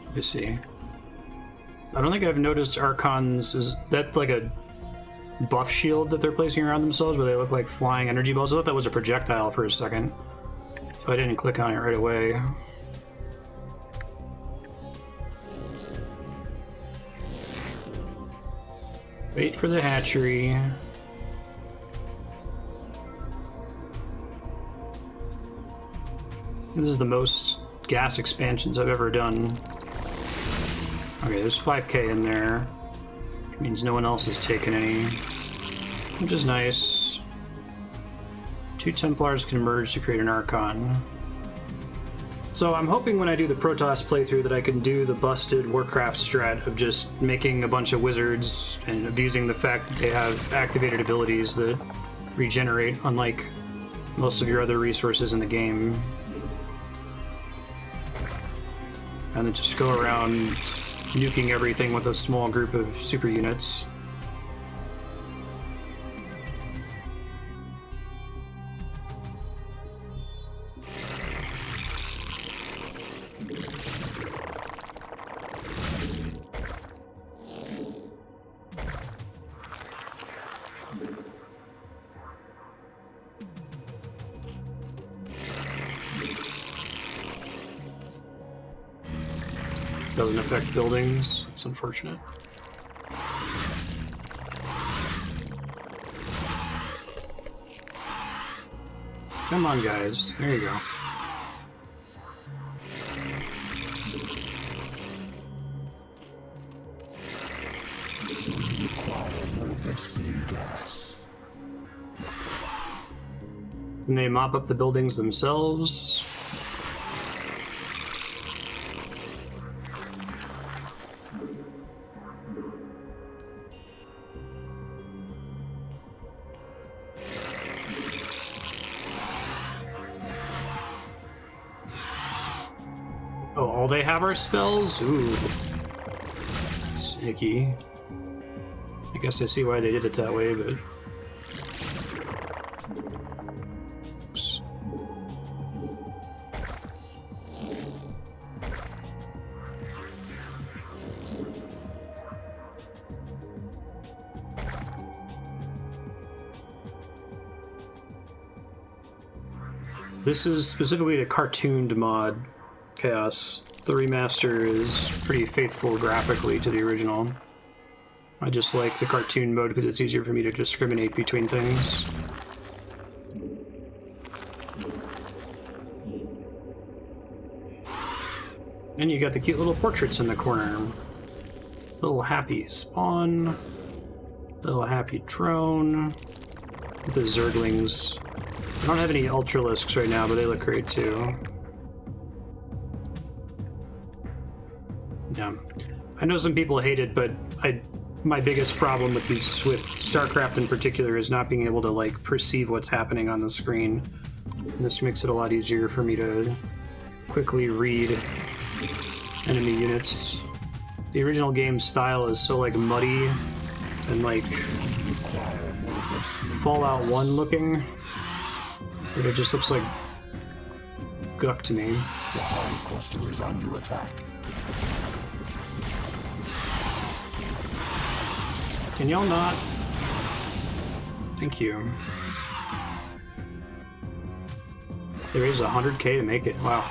[SPEAKER 3] Let me see. I don't think I've noticed Archons. Is that like a buff shield that they're placing around themselves where they look like flying energy balls? I thought that was a projectile for a second, so I didn't click on it right away. Wait for the hatchery. This is the most gas expansions I've ever done. Okay, there's 5k in there. Which means no one else has taken any. Which is nice. 2 Templars can merge to create an Archon. So I'm hoping when I do the Protoss playthrough that I can do the busted Warcraft strat of just making a bunch of wizards and abusing the fact that they have activated abilities that regenerate, unlike most of your other resources in the game. And then just go around nuking everything with a small group of super units. Doesn't affect buildings. It's unfortunate. Come on, guys. There you go. And they mop up the buildings themselves. Oh, all they have are spells? Ooh. It's icky. I guess I see why they did it that way, but... Oops. This is specifically the cartooned mod. Chaos. The remaster is pretty faithful graphically to the original. I just like the cartoon mode because it's easier for me to discriminate between things. And you got the cute little portraits in the corner. Little happy spawn. Little happy drone. The Zerglings. I don't have any Ultralisks right now, but they look great too. Yeah, I know some people hate it, but my biggest problem with StarCraft in particular is not being able to like perceive what's happening on the screen. And this makes it a lot easier for me to quickly read enemy units. The original game style is so like muddy and like Fallout 1 looking that it just looks like guck to me.
[SPEAKER 2] The hive cluster is under attack.
[SPEAKER 3] Can y'all not? Thank you. They raised 100k to make it. Wow.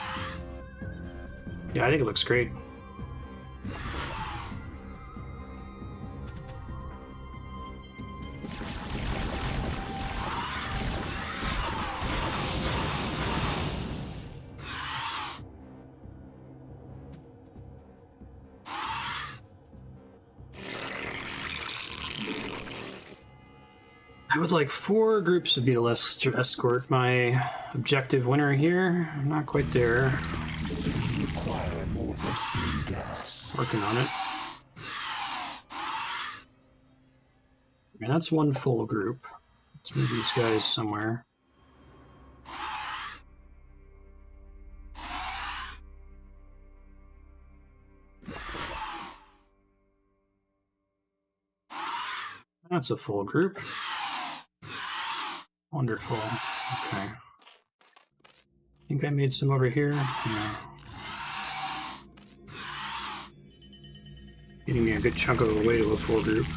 [SPEAKER 3] Yeah, I think it looks great. I would like 4 groups to be the less to escort my objective winner here. I'm not quite there. Working on it. And that's 1 full group. Let's move these guys somewhere. That's a full group. Wonderful. Okay. Think I made some over here? No. Getting me a good chunk of the way to a full group.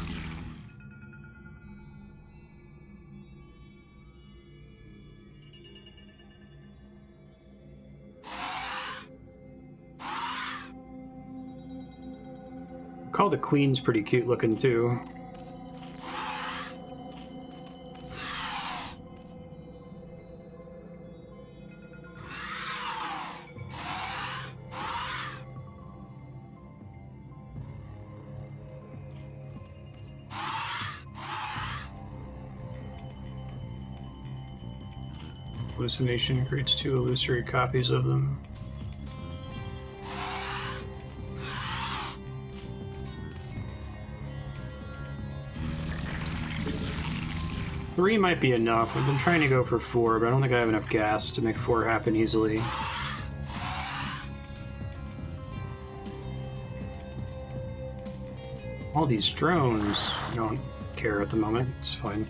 [SPEAKER 3] Call the Queen's pretty cute looking too. Hallucination creates 2 illusory copies of them. 3 might be enough. I've been trying to go for 4, but I don't think I have enough gas to make 4 happen easily. All these drones, I don't care at the moment, it's fine.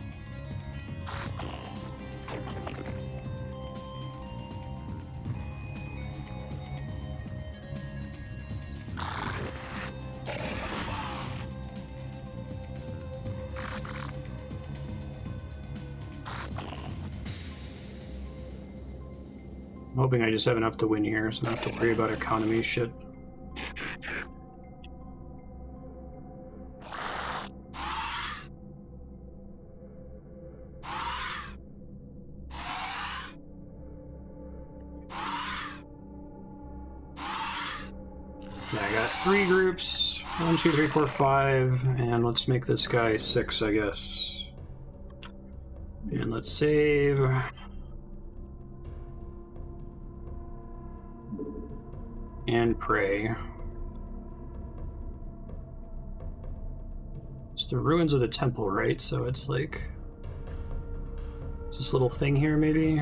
[SPEAKER 3] I'm hoping I just have enough to win here, so I don't have to worry about economy shit. Yeah, I got 3 groups. 1, 2, 3, 4, 5, and let's make this guy 6, I guess. And let's save. And pray. It's the ruins of the temple, right? So it's like this little thing here, maybe?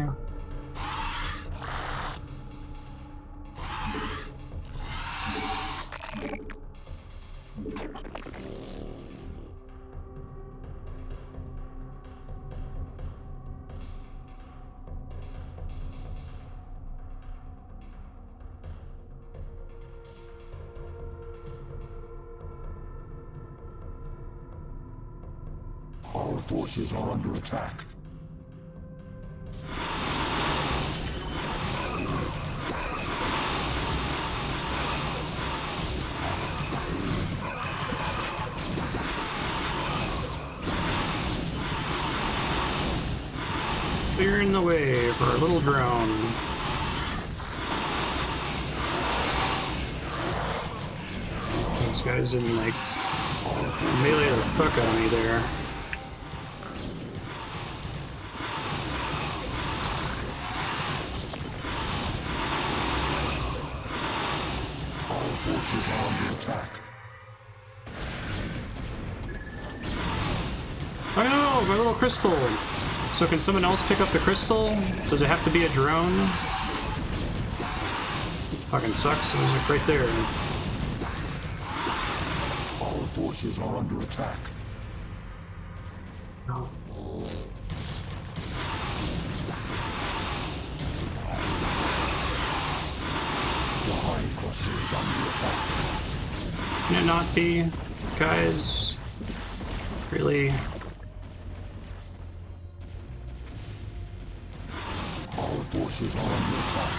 [SPEAKER 2] Our forces are under attack.
[SPEAKER 3] Clearing the way for a little drone. Those guys didn't like melee the fuck out of me there.
[SPEAKER 2] Our forces are under attack.
[SPEAKER 3] Oh no, my little crystal! So can someone else pick up the crystal? Does it have to be a drone? Fucking sucks, it was like right there.
[SPEAKER 2] Our forces are under attack.
[SPEAKER 3] Oh.
[SPEAKER 2] The hive cluster is under attack.
[SPEAKER 3] Can it not be? Guys? Really?
[SPEAKER 2] Our forces are under attack.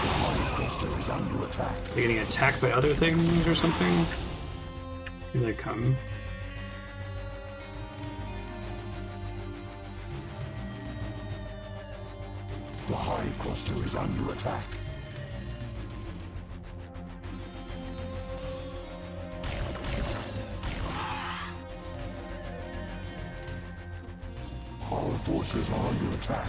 [SPEAKER 2] The hive cluster is under attack.
[SPEAKER 3] Are they getting attacked by other things or something? Here they come.
[SPEAKER 2] The hive cluster is under attack. Our forces are under attack.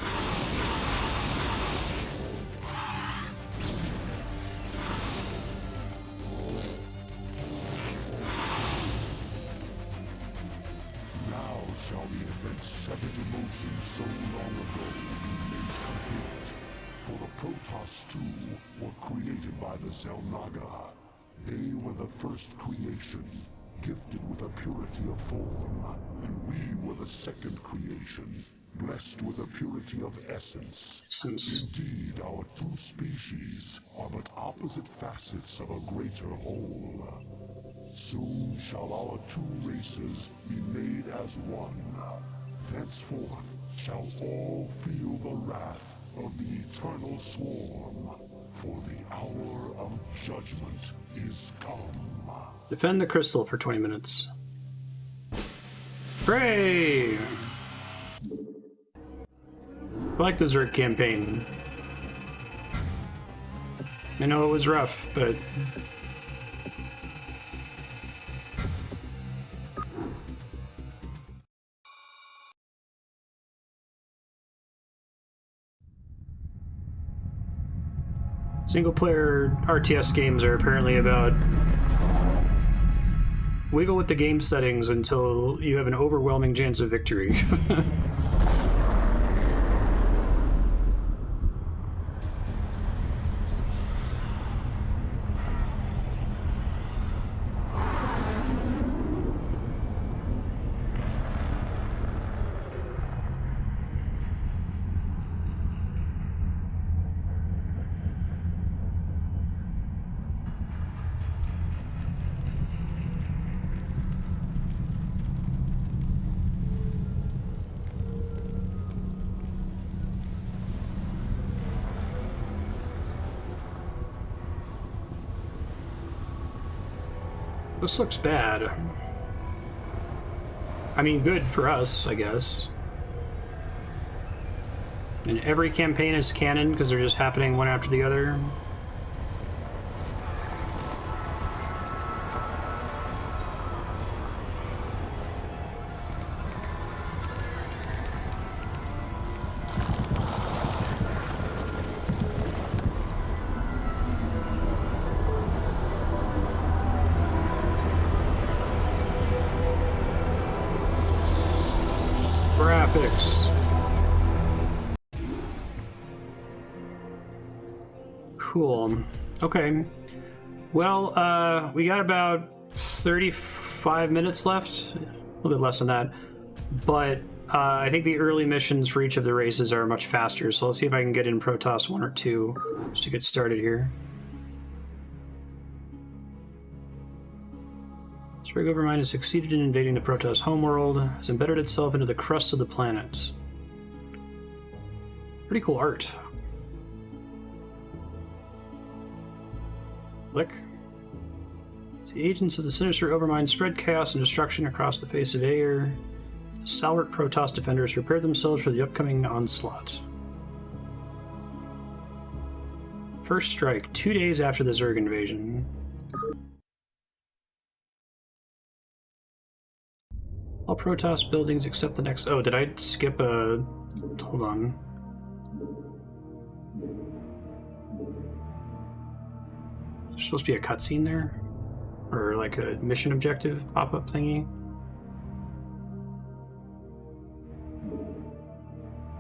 [SPEAKER 2] Now shall the events severed emotions so long ago be made complete. For the Protoss too were created by the Xel'Naga. They were the first creation, gifted with a purity of form, and we were the second creation, blessed with a purity of essence. Indeed, our two species are but opposite facets of a greater whole. Soon shall our two races be made as one. Thenceforth shall all feel the wrath of the eternal swarm, for the hour of judgment is come.
[SPEAKER 3] Defend the crystal for 20 minutes. Hooray! I like the Zerg campaign. I know it was rough, but Single-player RTS games are apparently about wiggle with the game settings until you have an overwhelming chance of victory. This looks bad. I mean, good for us, I guess. And every campaign is canon because they're just happening one after the other. Graphics. Cool. Okay. Well, we got about 35 minutes left. A little bit less than that. But I think the early missions for each of the races are much faster, so let's see if I can get in Protoss 1 or 2 just to get started here. Zerg Overmind has succeeded in invading the Protoss homeworld, has embedded itself into the crust of the planet. Pretty cool art. Click. The agents of the sinister Overmind spread chaos and destruction across the face of Auir. The stalwart Protoss defenders prepared themselves for the upcoming onslaught. First strike, 2 days after the Zerg invasion. All Protoss buildings except the next... Oh, did I skip a... Hold on. There's supposed to be a cutscene there? Or like a mission objective pop-up thingy?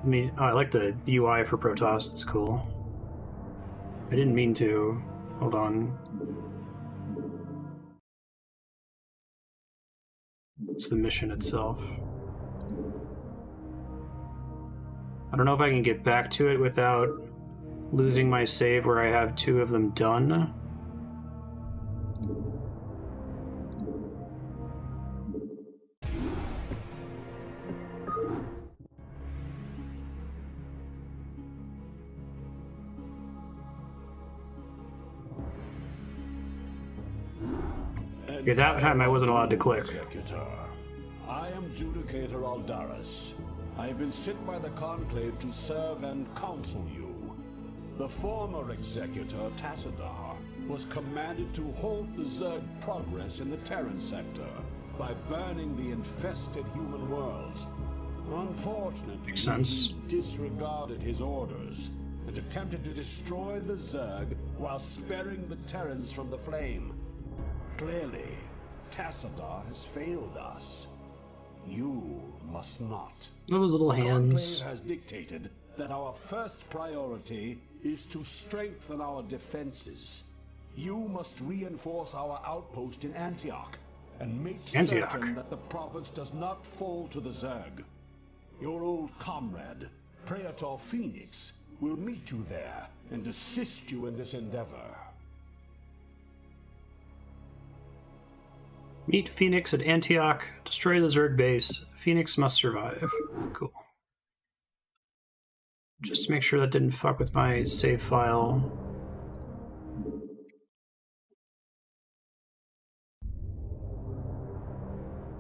[SPEAKER 3] I mean, oh, I like the UI for Protoss, it's cool. I didn't mean to. Hold on. It's the mission itself. I don't know if I can get back to it without losing my save where I have 2 of them done. Okay, that time I wasn't allowed to click.
[SPEAKER 4] Executor. I am Judicator Aldaris. I have been sent by the Conclave to serve and counsel you. The former Executor, Tassadar, was commanded to halt the Zerg progress in the Terran sector by burning the infested human worlds. Unfortunately,
[SPEAKER 3] Makes sense.
[SPEAKER 4] he disregarded his orders and attempted to destroy the Zerg while sparing the Terrans from the flame. Clearly, Tassadar has failed us. You must not.
[SPEAKER 3] Those little hands.
[SPEAKER 4] Conclave has dictated that our first priority is to strengthen our defenses. You must reinforce our outpost in Antioch and make certain that the province does not fall to the Zerg. Your old comrade, Praetor Fenix, will meet you there and assist you in this endeavor.
[SPEAKER 3] Meet Fenix at Antioch. Destroy the Zerg base. Fenix must survive. Cool. Just to make sure that didn't fuck with my save file.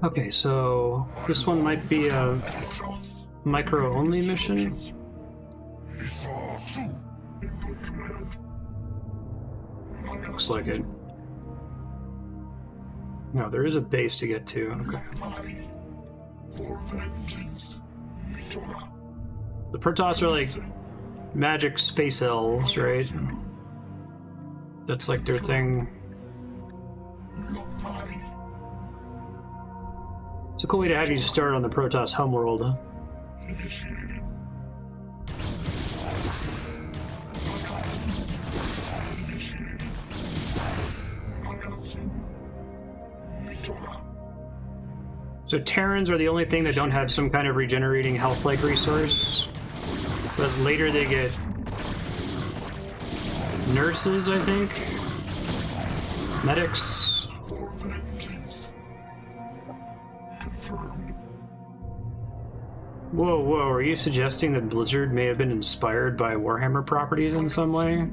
[SPEAKER 3] Okay, so this one might be a micro-only mission. Looks like it. No, there is a base to get to. Okay. The Protoss are like magic space elves, right? That's like their thing. It's a cool way to have you start on the Protoss homeworld. So Terrans are the only thing that don't have some kind of regenerating health-like resource. But later they get nurses, I think. Medics. Whoa, whoa, are you suggesting that Blizzard may have been inspired by Warhammer properties in some way?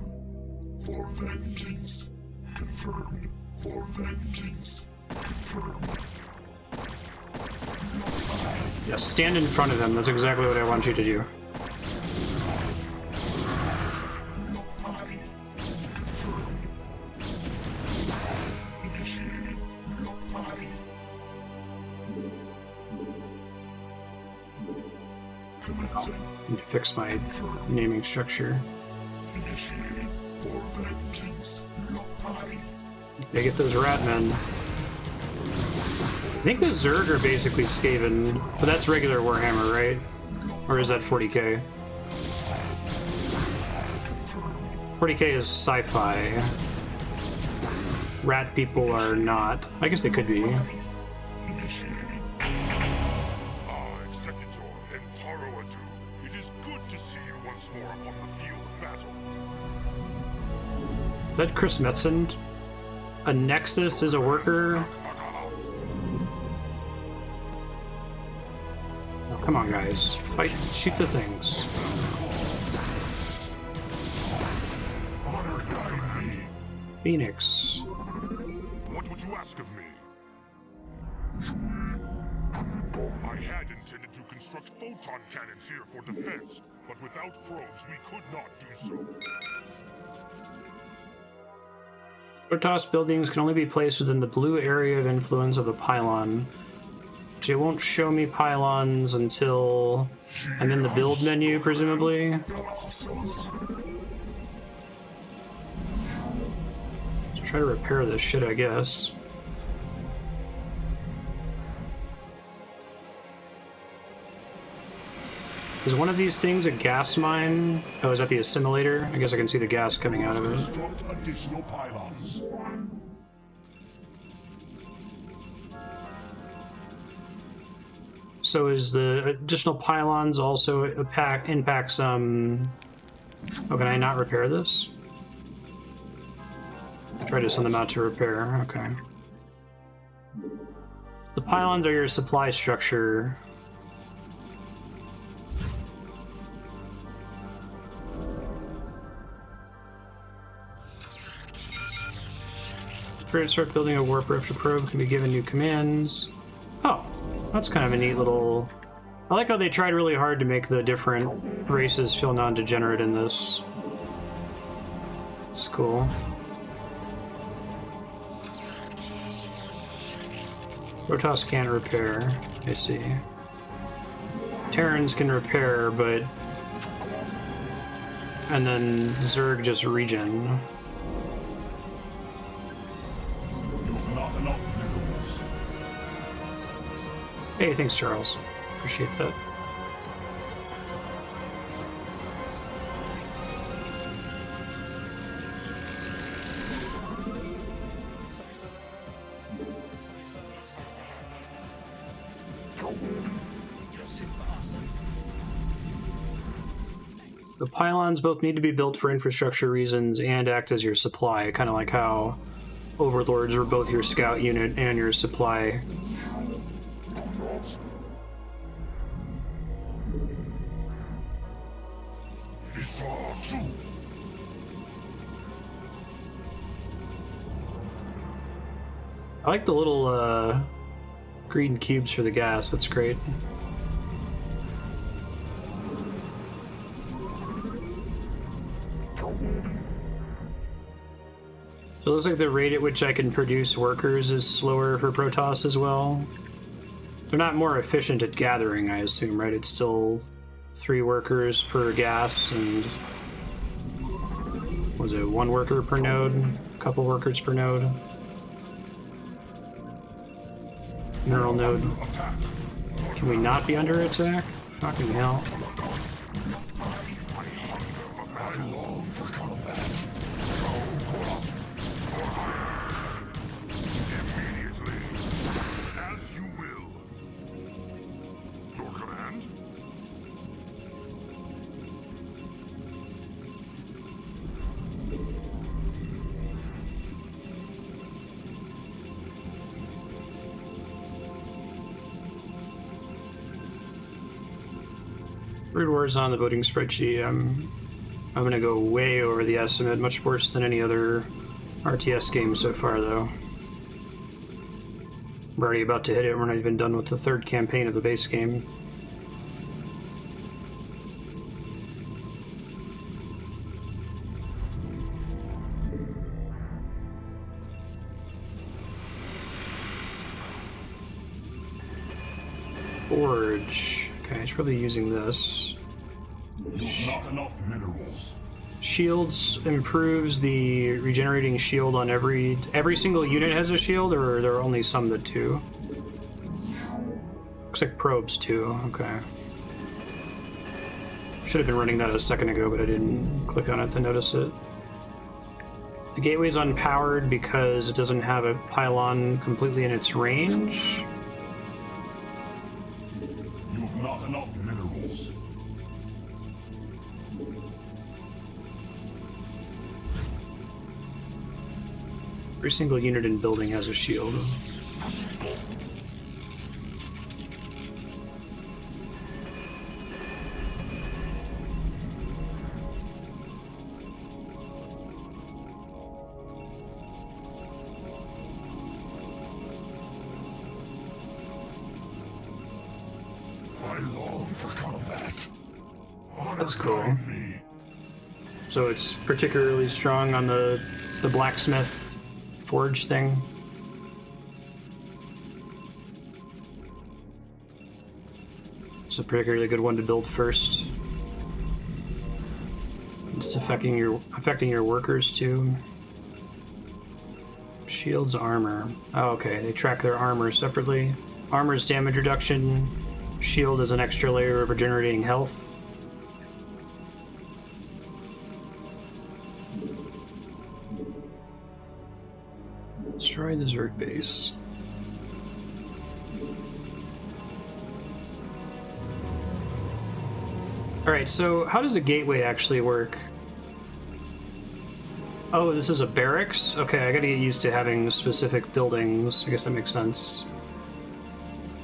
[SPEAKER 2] For vengeance. Confirmed. For vengeance. Confirmed.
[SPEAKER 3] Yeah, stand in front of them. That's exactly what I want you to do. Need to fix my naming structure. They get those rat men. I think the Zerg are basically Skaven, but that's regular Warhammer, right? Or is that 40k? 40k is sci-fi. Rat people are not. I guess they could be.
[SPEAKER 2] Executor and Toroadu, it is good to see you once more upon the field of battle.
[SPEAKER 3] Is that Chris Metzen? A Nexus is a worker? Come on, guys. Fight. Shoot the things. Phoenix.
[SPEAKER 2] What would you ask of me? I had intended to construct photon cannons here for defense, but without probes we could not do so.
[SPEAKER 3] Protoss buildings can only be placed within the blue area of influence of the pylon. It won't show me pylons until I'm in the build menu, presumably. Let's try to repair this shit, I guess. Is one of these things a gas mine? Oh, is that the assimilator? I guess I can see the gas coming out of it.
[SPEAKER 2] Construct additional pylons.
[SPEAKER 3] So is the additional pylons also impact some... Oh, can I not repair this? Try to send them out to repair. Okay. The pylons are your supply structure. After start building a warp rift, a probe can be given new commands. Oh, that's kind of a neat little... I like how they tried really hard to make the different races feel non-degenerate in this. It's cool. Protoss can't repair, I see. Terrans can repair, but... And then Zerg just regen. Hey, thanks, Charles. Appreciate that. The pylons both need to be built for infrastructure reasons and act as your supply, kind of like how overlords are both your scout unit and your supply. I like the little green cubes for the gas, that's great. So it looks like the rate at which I can produce workers is slower for Protoss as well. They're not more efficient at gathering, I assume, right? It's still 3 workers per gas and Was it 1 worker per node? A couple workers per node? Mineral node. Can we not be under attack? Fucking hell.
[SPEAKER 2] As you will. Your command?
[SPEAKER 3] Brood War's on the voting spreadsheet. I'm gonna go way over the estimate, much worse than any other RTS game so far, though. We're already about to hit it. We're not even done with the 3rd campaign of the base game. Forge. Okay, he's probably using this.
[SPEAKER 2] Not enough minerals.
[SPEAKER 3] Shields improves the regenerating shield on every single unit has a shield, or there are only some that do? Looks like probes too. Okay. Should have been running that a second ago, but I didn't click on it to notice it. The gateway's unpowered because it doesn't have a pylon completely in its range.
[SPEAKER 2] You've not enough minerals.
[SPEAKER 3] Every single unit in building has a shield.
[SPEAKER 2] I long for combat.
[SPEAKER 3] That's cool. So it's particularly strong on the blacksmith forge thing. It's a particularly good one to build first. It's affecting your workers too. Shields, armor. Oh, okay, they track their armor separately. Armor's damage reduction. Shield is an extra layer of regenerating health. Destroy the Zerg base. Alright, so how does a gateway actually work? Oh, this is a barracks? Okay, I gotta get used to having specific buildings. I guess that makes sense.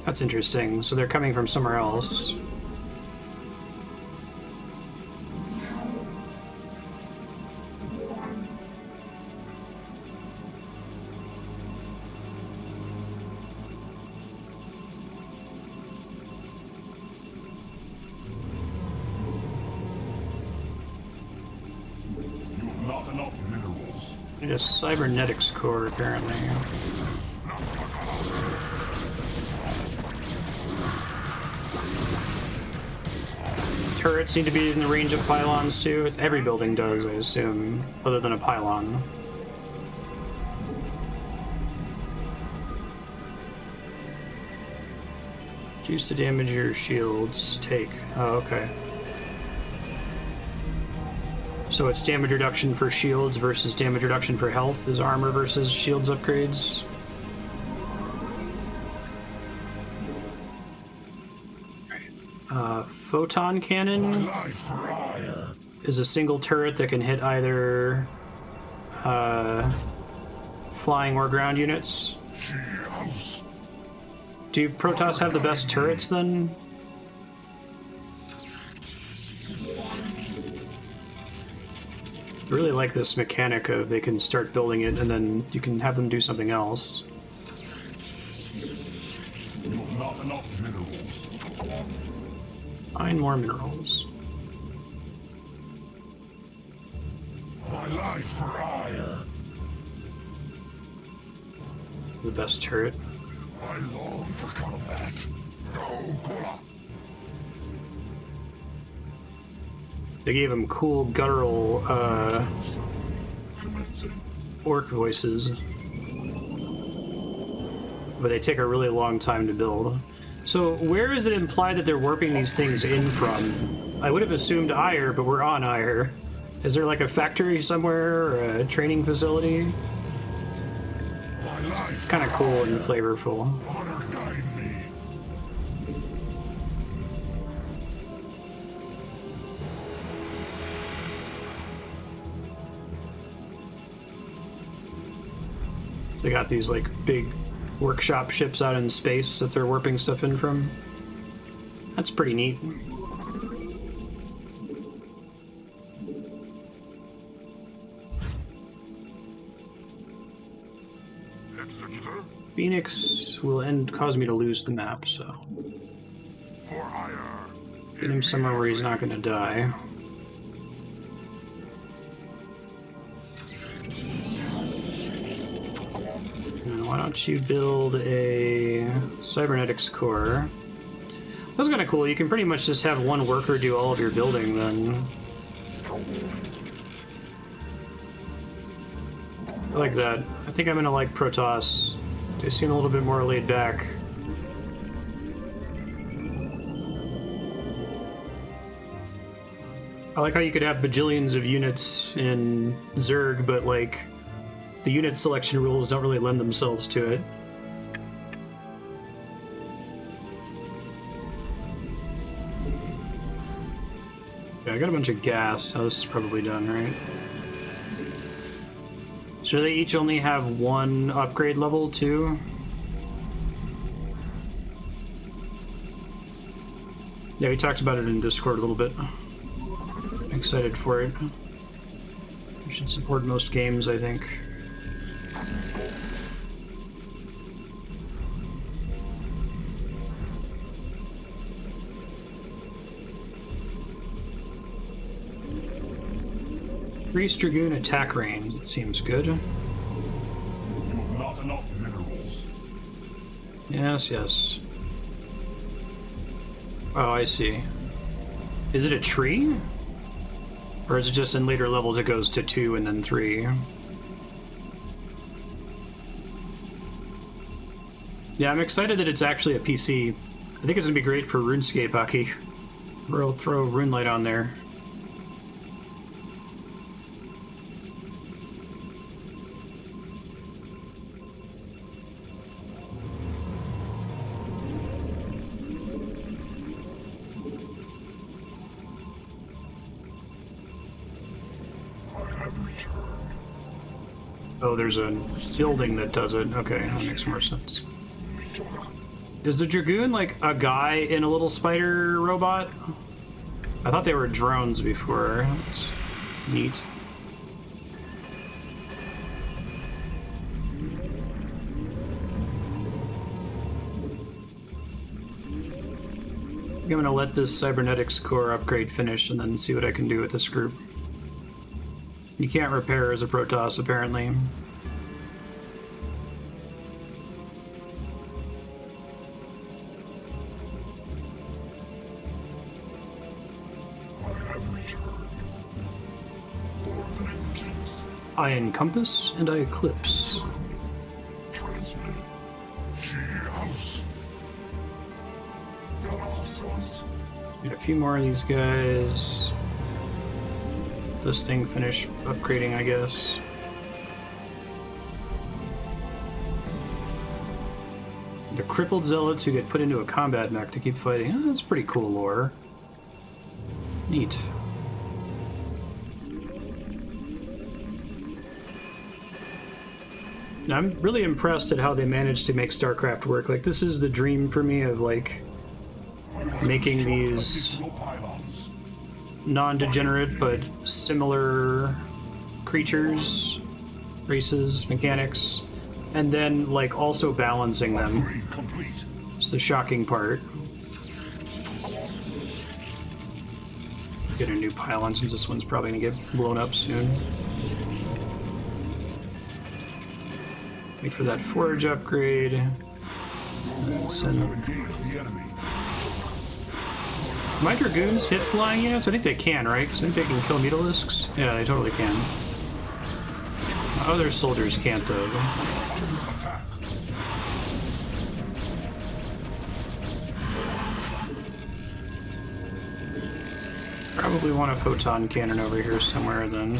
[SPEAKER 3] That's interesting. So they're coming from somewhere else.
[SPEAKER 2] You've not enough minerals.
[SPEAKER 3] Need a cybernetics core, apparently. Turrets need to be in the range of pylons too. It's, every building does, I assume, other than a pylon. Use to damage your shields. Take. Oh, okay. So it's damage reduction for shields versus damage reduction for health is armor versus shields upgrades. Photon cannon is a single turret that can hit either flying or ground units. Do Protoss have the best turrets then? I really like this mechanic of they can start building it and then you can have them do something else.
[SPEAKER 2] You've not enough minerals.
[SPEAKER 3] Find more minerals.
[SPEAKER 2] My life for Auir.
[SPEAKER 3] The best turret.
[SPEAKER 2] I long for combat. Go,
[SPEAKER 3] They gave him cool guttural orc voices. But they take a really long time to build. So where is it implied that they're warping these things in from? I would have assumed Auir, but we're on Auir. Is there like a factory somewhere or a training facility? It's kind of cool and flavorful. They got these like big workshop ships out in space that they're warping stuff in from. That's pretty neat. Fenix will cause me to lose the map, so get him somewhere where he's not going to die. And why don't you build a cybernetics core? That's kind of cool. You can pretty much just have one worker do all of your building then. I like that. I think I'm gonna like Protoss. They seem a little bit more laid back. I like how you could have bajillions of units in Zerg, but like the unit selection rules don't really lend themselves to it. Okay, I got a bunch of gas. Oh, this is probably done, right? So they each only have one upgrade level, too? Yeah, we talked about it in Discord a little bit. I'm excited for it. We should support most games, I think. Increased Dragoon attack range, it seems good.
[SPEAKER 2] You have not enough minerals.
[SPEAKER 3] Yes, yes. Oh, I see. Is it a tree? Or is it just in later levels it goes to 2 and then 3? Yeah, I'm excited that it's actually a PC. I think it's gonna be great for RuneScape, Aki. We'll throw RuneLight on there. Oh, there's a building that does it. Okay, that makes more sense. Is the Dragoon like a guy in a little spider robot? I thought they were drones before. That's neat. I'm gonna let this cybernetics core upgrade finish and then see what I can do with this group. You can't repair as a Protoss, apparently. I encompass and I eclipse. Get a few more of these guys. This thing finish upgrading, I guess. The crippled zealots who get put into a combat mech to keep fighting. Oh, that's pretty cool lore. Neat. Now, I'm really impressed at how they managed to make StarCraft work. Like, this is the dream for me of, like, making these non-degenerate but similar creatures, races, mechanics, and then like also balancing them. It's the shocking part. Get a new pylon since this one's probably gonna get blown up soon. Wait for that forge upgrade. My Dragoons hit flying units? I think they can, right? Because I think they can kill Mutalisks. Yeah, they totally can. Other soldiers can't, though. Probably want a photon cannon over here somewhere, then.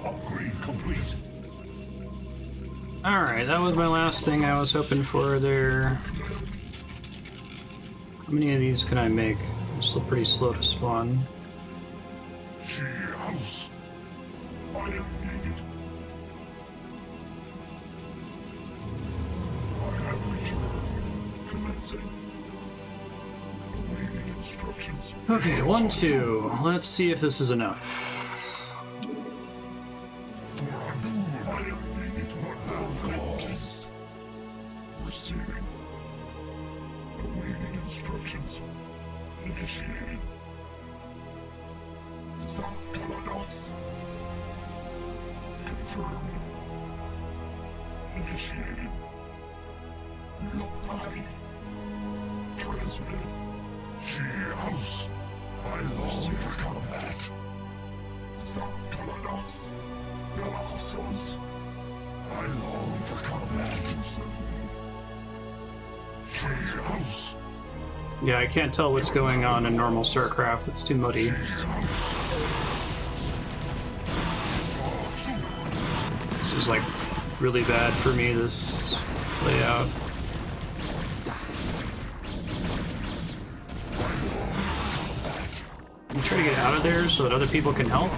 [SPEAKER 2] Upgrade complete.
[SPEAKER 3] Alright, that was my last thing I was hoping for there. How many of these can I make? They're still pretty slow to spawn.
[SPEAKER 2] House. I am needed. I have returned. Commencing. Awaiting instructions.
[SPEAKER 3] Okay, 1, 2. Let's see if this is enough.
[SPEAKER 2] I am needed. What thou calls. Receiving. Awaiting instructions. Initiating. Protoss. Confirmed. Initiated. Lotai. Transmitted. House. I long for combat. Protoss. Galaxos. I long for combat. House.
[SPEAKER 3] Yeah, I can't tell what's going on in normal StarCraft. It's too muddy. This is like really bad for me, this layout. I'm trying to get out of there so that other people can help.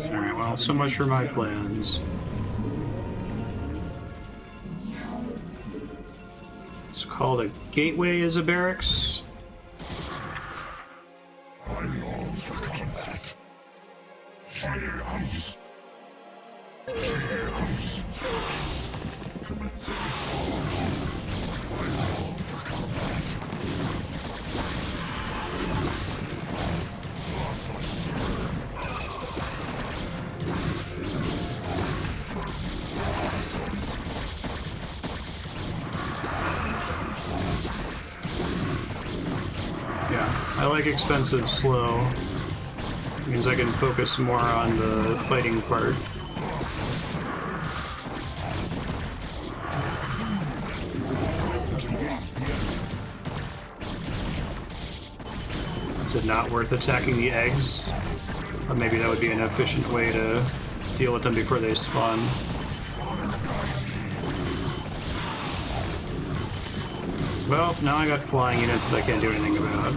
[SPEAKER 3] Alright, well, so much for my plans. It's called a gateway as a barracks.
[SPEAKER 2] I long for combat. House. Commencing. I long for combat.
[SPEAKER 3] Yeah, I like expensive slow. It means I can focus more on the fighting part. Is it not worth attacking the eggs? Or maybe that would be an efficient way to deal with them before they spawn. Well, now I got flying units that I can't do anything about.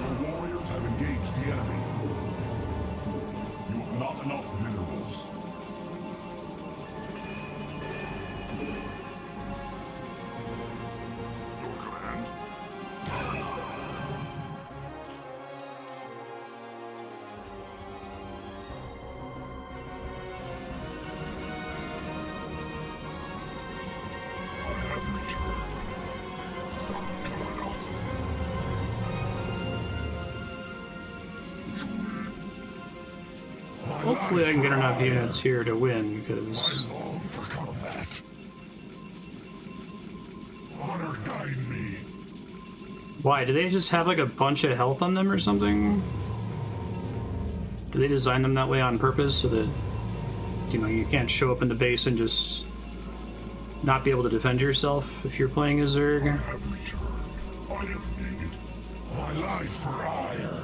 [SPEAKER 2] Your warriors have engaged the enemy. You have not enough minerals. Your command?
[SPEAKER 3] Hopefully I can get enough units here to win, because...
[SPEAKER 2] Long for combat. Honor guide me.
[SPEAKER 3] Why? Do they just have like a bunch of health on them or something? Do they design them that way on purpose so that, you know, you can't show up in the base and just not be able to defend yourself if you're playing a Zerg?
[SPEAKER 2] I have returned. I am needed. My life for ire.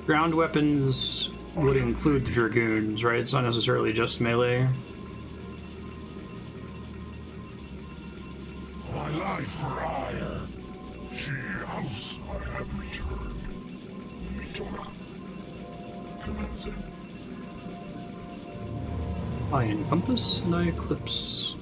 [SPEAKER 3] Ground weapons would include the Dragoons, right? It's not necessarily just melee.
[SPEAKER 2] My life for ire. House. I have returned. Mitora. Commencing.
[SPEAKER 3] I encompass and I eclipse.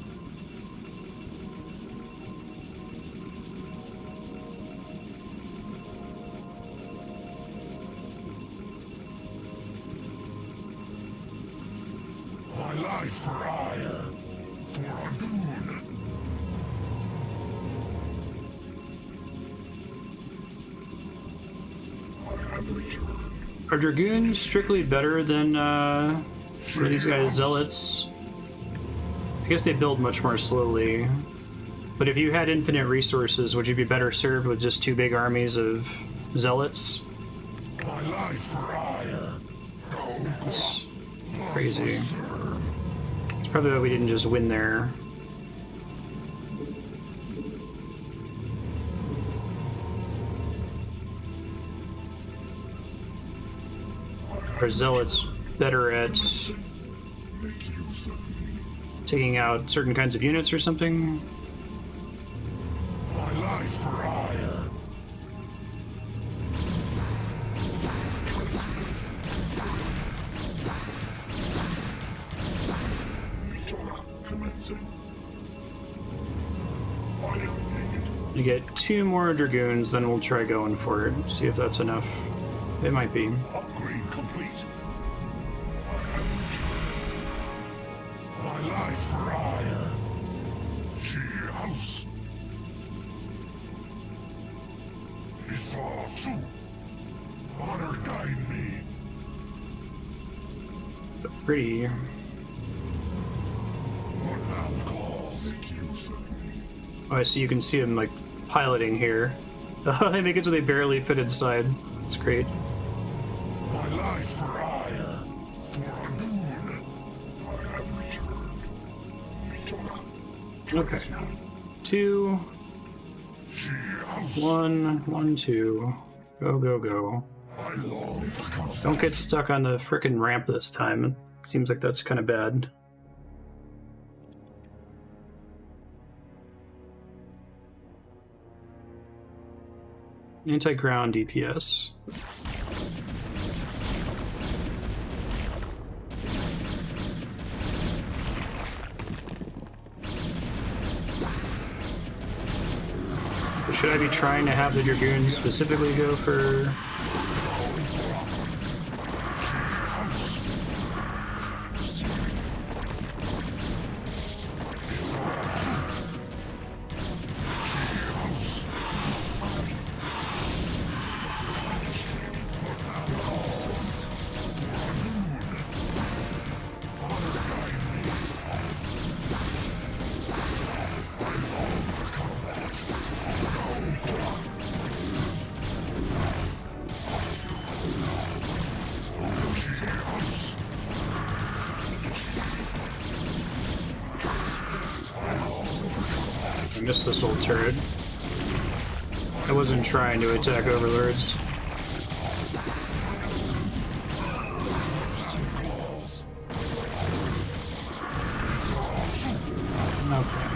[SPEAKER 3] Are Dragoons strictly better than what are these guys, Zealots? I guess they build much more slowly. But if you had infinite resources, would you be better served with just 2 big armies of Zealots?
[SPEAKER 2] My life for Auir.
[SPEAKER 3] That's crazy. It's probably why we didn't just win there. Are Zealots better at taking out certain kinds of units or something?
[SPEAKER 2] My life for Auir.
[SPEAKER 3] You get 2 more Dragoons, then we'll try going for it. See if that's enough. It might be.
[SPEAKER 2] Upgrade complete. My life for Auir. She house. Isatsu. Honor guide me.
[SPEAKER 3] Pretty.
[SPEAKER 2] What thou calls make use of me.
[SPEAKER 3] Oh, I see you can see them like piloting here. Oh, they make it so they barely fit inside. That's great.
[SPEAKER 2] My life for Auir. Toradun. I have returned.
[SPEAKER 3] Okay. 2,
[SPEAKER 2] She house.
[SPEAKER 3] 1, 1, 2. Go, go, go.
[SPEAKER 2] I long to come.
[SPEAKER 3] Don't get stuck on the frickin' ramp this time. It seems like that's kind of bad. Anti-ground DPS. Should I be trying to have the Dragoons specifically go for... I missed this old turret. I wasn't trying to attack overlords. Okay.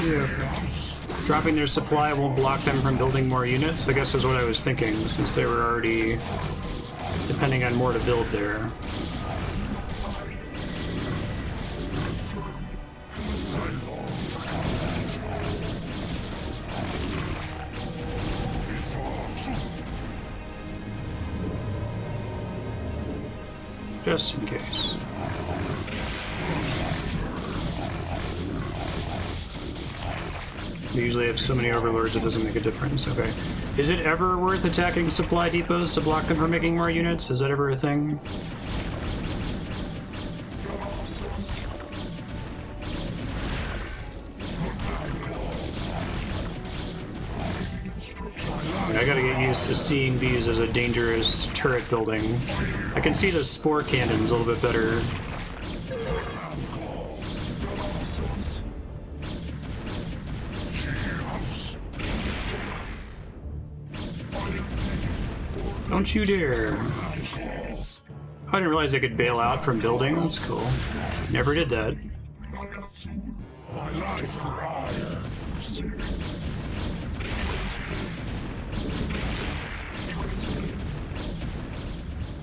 [SPEAKER 3] Yeah, okay. Dropping their supply won't block them from building more units, I guess is what I was thinking, since they were already depending on more to build there. Just in case. We usually have so many overlords it doesn't make a difference. Okay. Is it ever worth attacking supply depots to block them from making more units? Is that ever a thing? I gotta get used to seeing these as a dangerous turret building. I can see the spore cannons a little bit better. Don't you dare. I didn't realize I could bail out from building. That's cool. Never did that.
[SPEAKER 2] My life for Auir.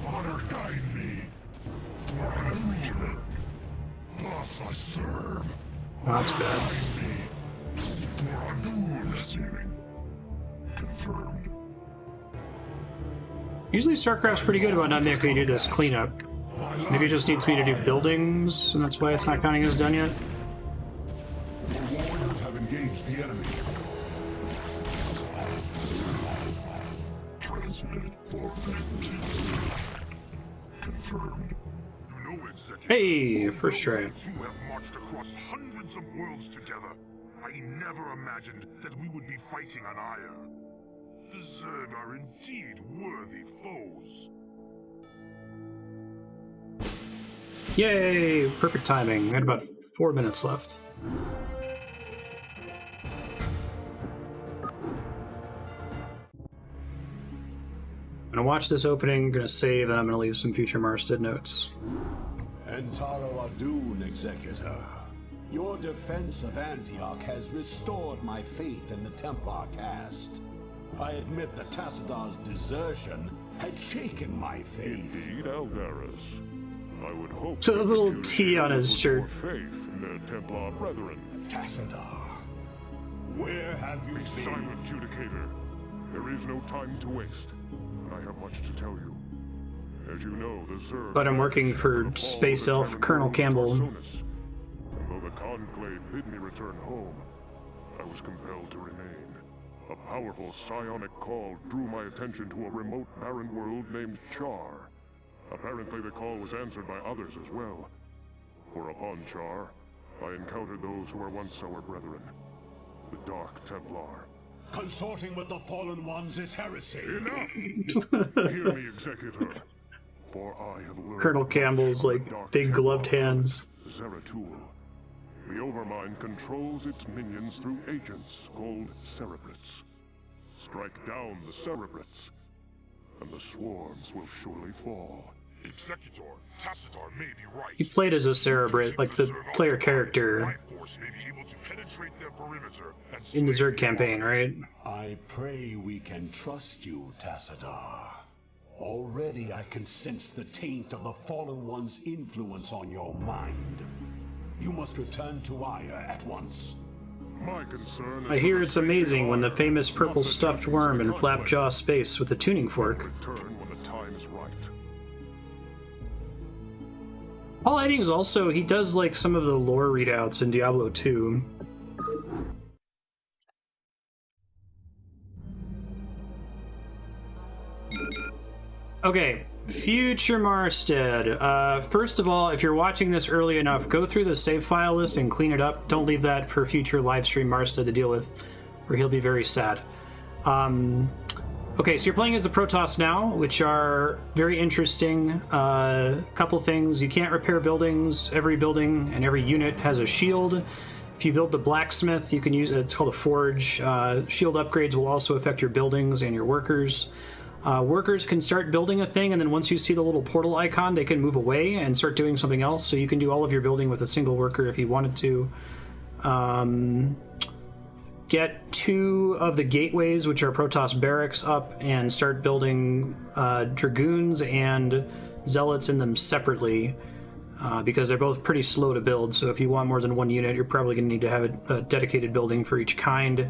[SPEAKER 2] Honor guide me. Thus I serve.
[SPEAKER 3] Oh, that's bad.
[SPEAKER 2] Confirmed.
[SPEAKER 3] Usually StarCraft's pretty good about not making me do this cleanup. Maybe it just needs me to do buildings, and that's why it's not counting as done yet.
[SPEAKER 2] Your warriors have engaged the enemy. transmitted for NT. Confirmed.
[SPEAKER 5] You know, Executive,
[SPEAKER 3] Hey, first try.
[SPEAKER 5] you have marched across hundreds of worlds together. I never imagined that we would be fighting on Auir. The Zerg are indeed worthy foes.
[SPEAKER 3] Yay! Perfect timing. We had about 4 minutes left. I'm gonna watch this opening, gonna save, and I'm gonna leave some future Marstead notes.
[SPEAKER 4] Entaro Adun, Executor. Your defense of Antioch has restored my faith in the Templar caste. I admit that Tassadar's desertion had shaken my faith.
[SPEAKER 2] Indeed, Aldaris. I would hope
[SPEAKER 3] So a
[SPEAKER 2] that
[SPEAKER 3] little
[SPEAKER 2] you
[SPEAKER 3] T on his
[SPEAKER 2] would
[SPEAKER 3] shirt.
[SPEAKER 2] more faith in their Templar brethren.
[SPEAKER 4] Tassadar, where have you
[SPEAKER 2] Be
[SPEAKER 4] been?
[SPEAKER 2] silent, Judicator. There is no time to waste. I have much to tell you. As you know, the Zerg...
[SPEAKER 3] But I'm working for Space Elf Colonel Campbell.
[SPEAKER 2] And though the Conclave bid me return home, I was compelled to remain. A powerful psionic call drew my attention to a remote barren world named Char. Apparently the call was answered by others as well. For upon Char, I encountered those who were once our brethren. The Dark Templar.
[SPEAKER 4] Consorting with the Fallen Ones is heresy.
[SPEAKER 2] Enough! Hear me, Executor. For I have learned...
[SPEAKER 3] Colonel Campbell's
[SPEAKER 2] from the
[SPEAKER 3] like
[SPEAKER 2] Dark
[SPEAKER 3] big gloved
[SPEAKER 2] Templar,
[SPEAKER 3] hands.
[SPEAKER 2] Zeratul. The Overmind controls its minions through agents called Cerebrits. Strike down the Cerebrits, and the swarms will surely fall.
[SPEAKER 5] Executor, Tassadar may be right.
[SPEAKER 3] He played as a Cerebrit, like the player character
[SPEAKER 5] Life force may be able to penetrate their perimeter and
[SPEAKER 3] in the
[SPEAKER 5] slay
[SPEAKER 3] Zerg campaign, right?
[SPEAKER 4] I pray we can trust you, Tassadar. Already I can sense the taint of the Fallen One's influence on your mind. You must return to Auir at once.
[SPEAKER 2] My concern is
[SPEAKER 3] I hear
[SPEAKER 2] for the
[SPEAKER 3] it's
[SPEAKER 2] safety
[SPEAKER 3] amazing
[SPEAKER 2] of
[SPEAKER 3] when the
[SPEAKER 2] Auir,
[SPEAKER 3] famous
[SPEAKER 2] not
[SPEAKER 3] purple
[SPEAKER 2] the
[SPEAKER 3] stuffed
[SPEAKER 2] teachings
[SPEAKER 3] worm
[SPEAKER 2] of
[SPEAKER 3] in
[SPEAKER 2] the
[SPEAKER 3] Flapjaw space with the tuning fork.
[SPEAKER 2] Return when the time is right.
[SPEAKER 3] Paul Eddings also, he does like some of the lore readouts in Diablo 2. Okay, future Marstead. First of all, if you're watching this early enough, go through the save file list and clean it up. Don't leave that for future livestream Marstead to deal with, or he'll be very sad. Okay, so you're playing as the Protoss now, which are very interesting. Couple things. You can't repair buildings. Every building and every unit has a shield. If you build the blacksmith, you can use it. It's called a forge. Shield upgrades will also affect your buildings and your workers. Workers can start building a thing, and then once you see the little portal icon, they can move away and start doing something else. So you can do all of your building with a single worker if you wanted to. Get 2 of the gateways, which are Protoss barracks, up and start building dragoons and zealots in them separately, because they're both pretty slow to build. So if you want more than one unit, you're probably going to need to have a dedicated building for each kind.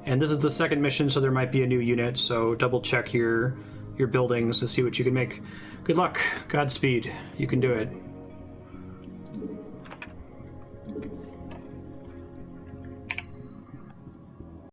[SPEAKER 3] And this is the second mission, so there might be a new unit, so double check your buildings to see what you can make. Good luck, Godspeed, you can do it.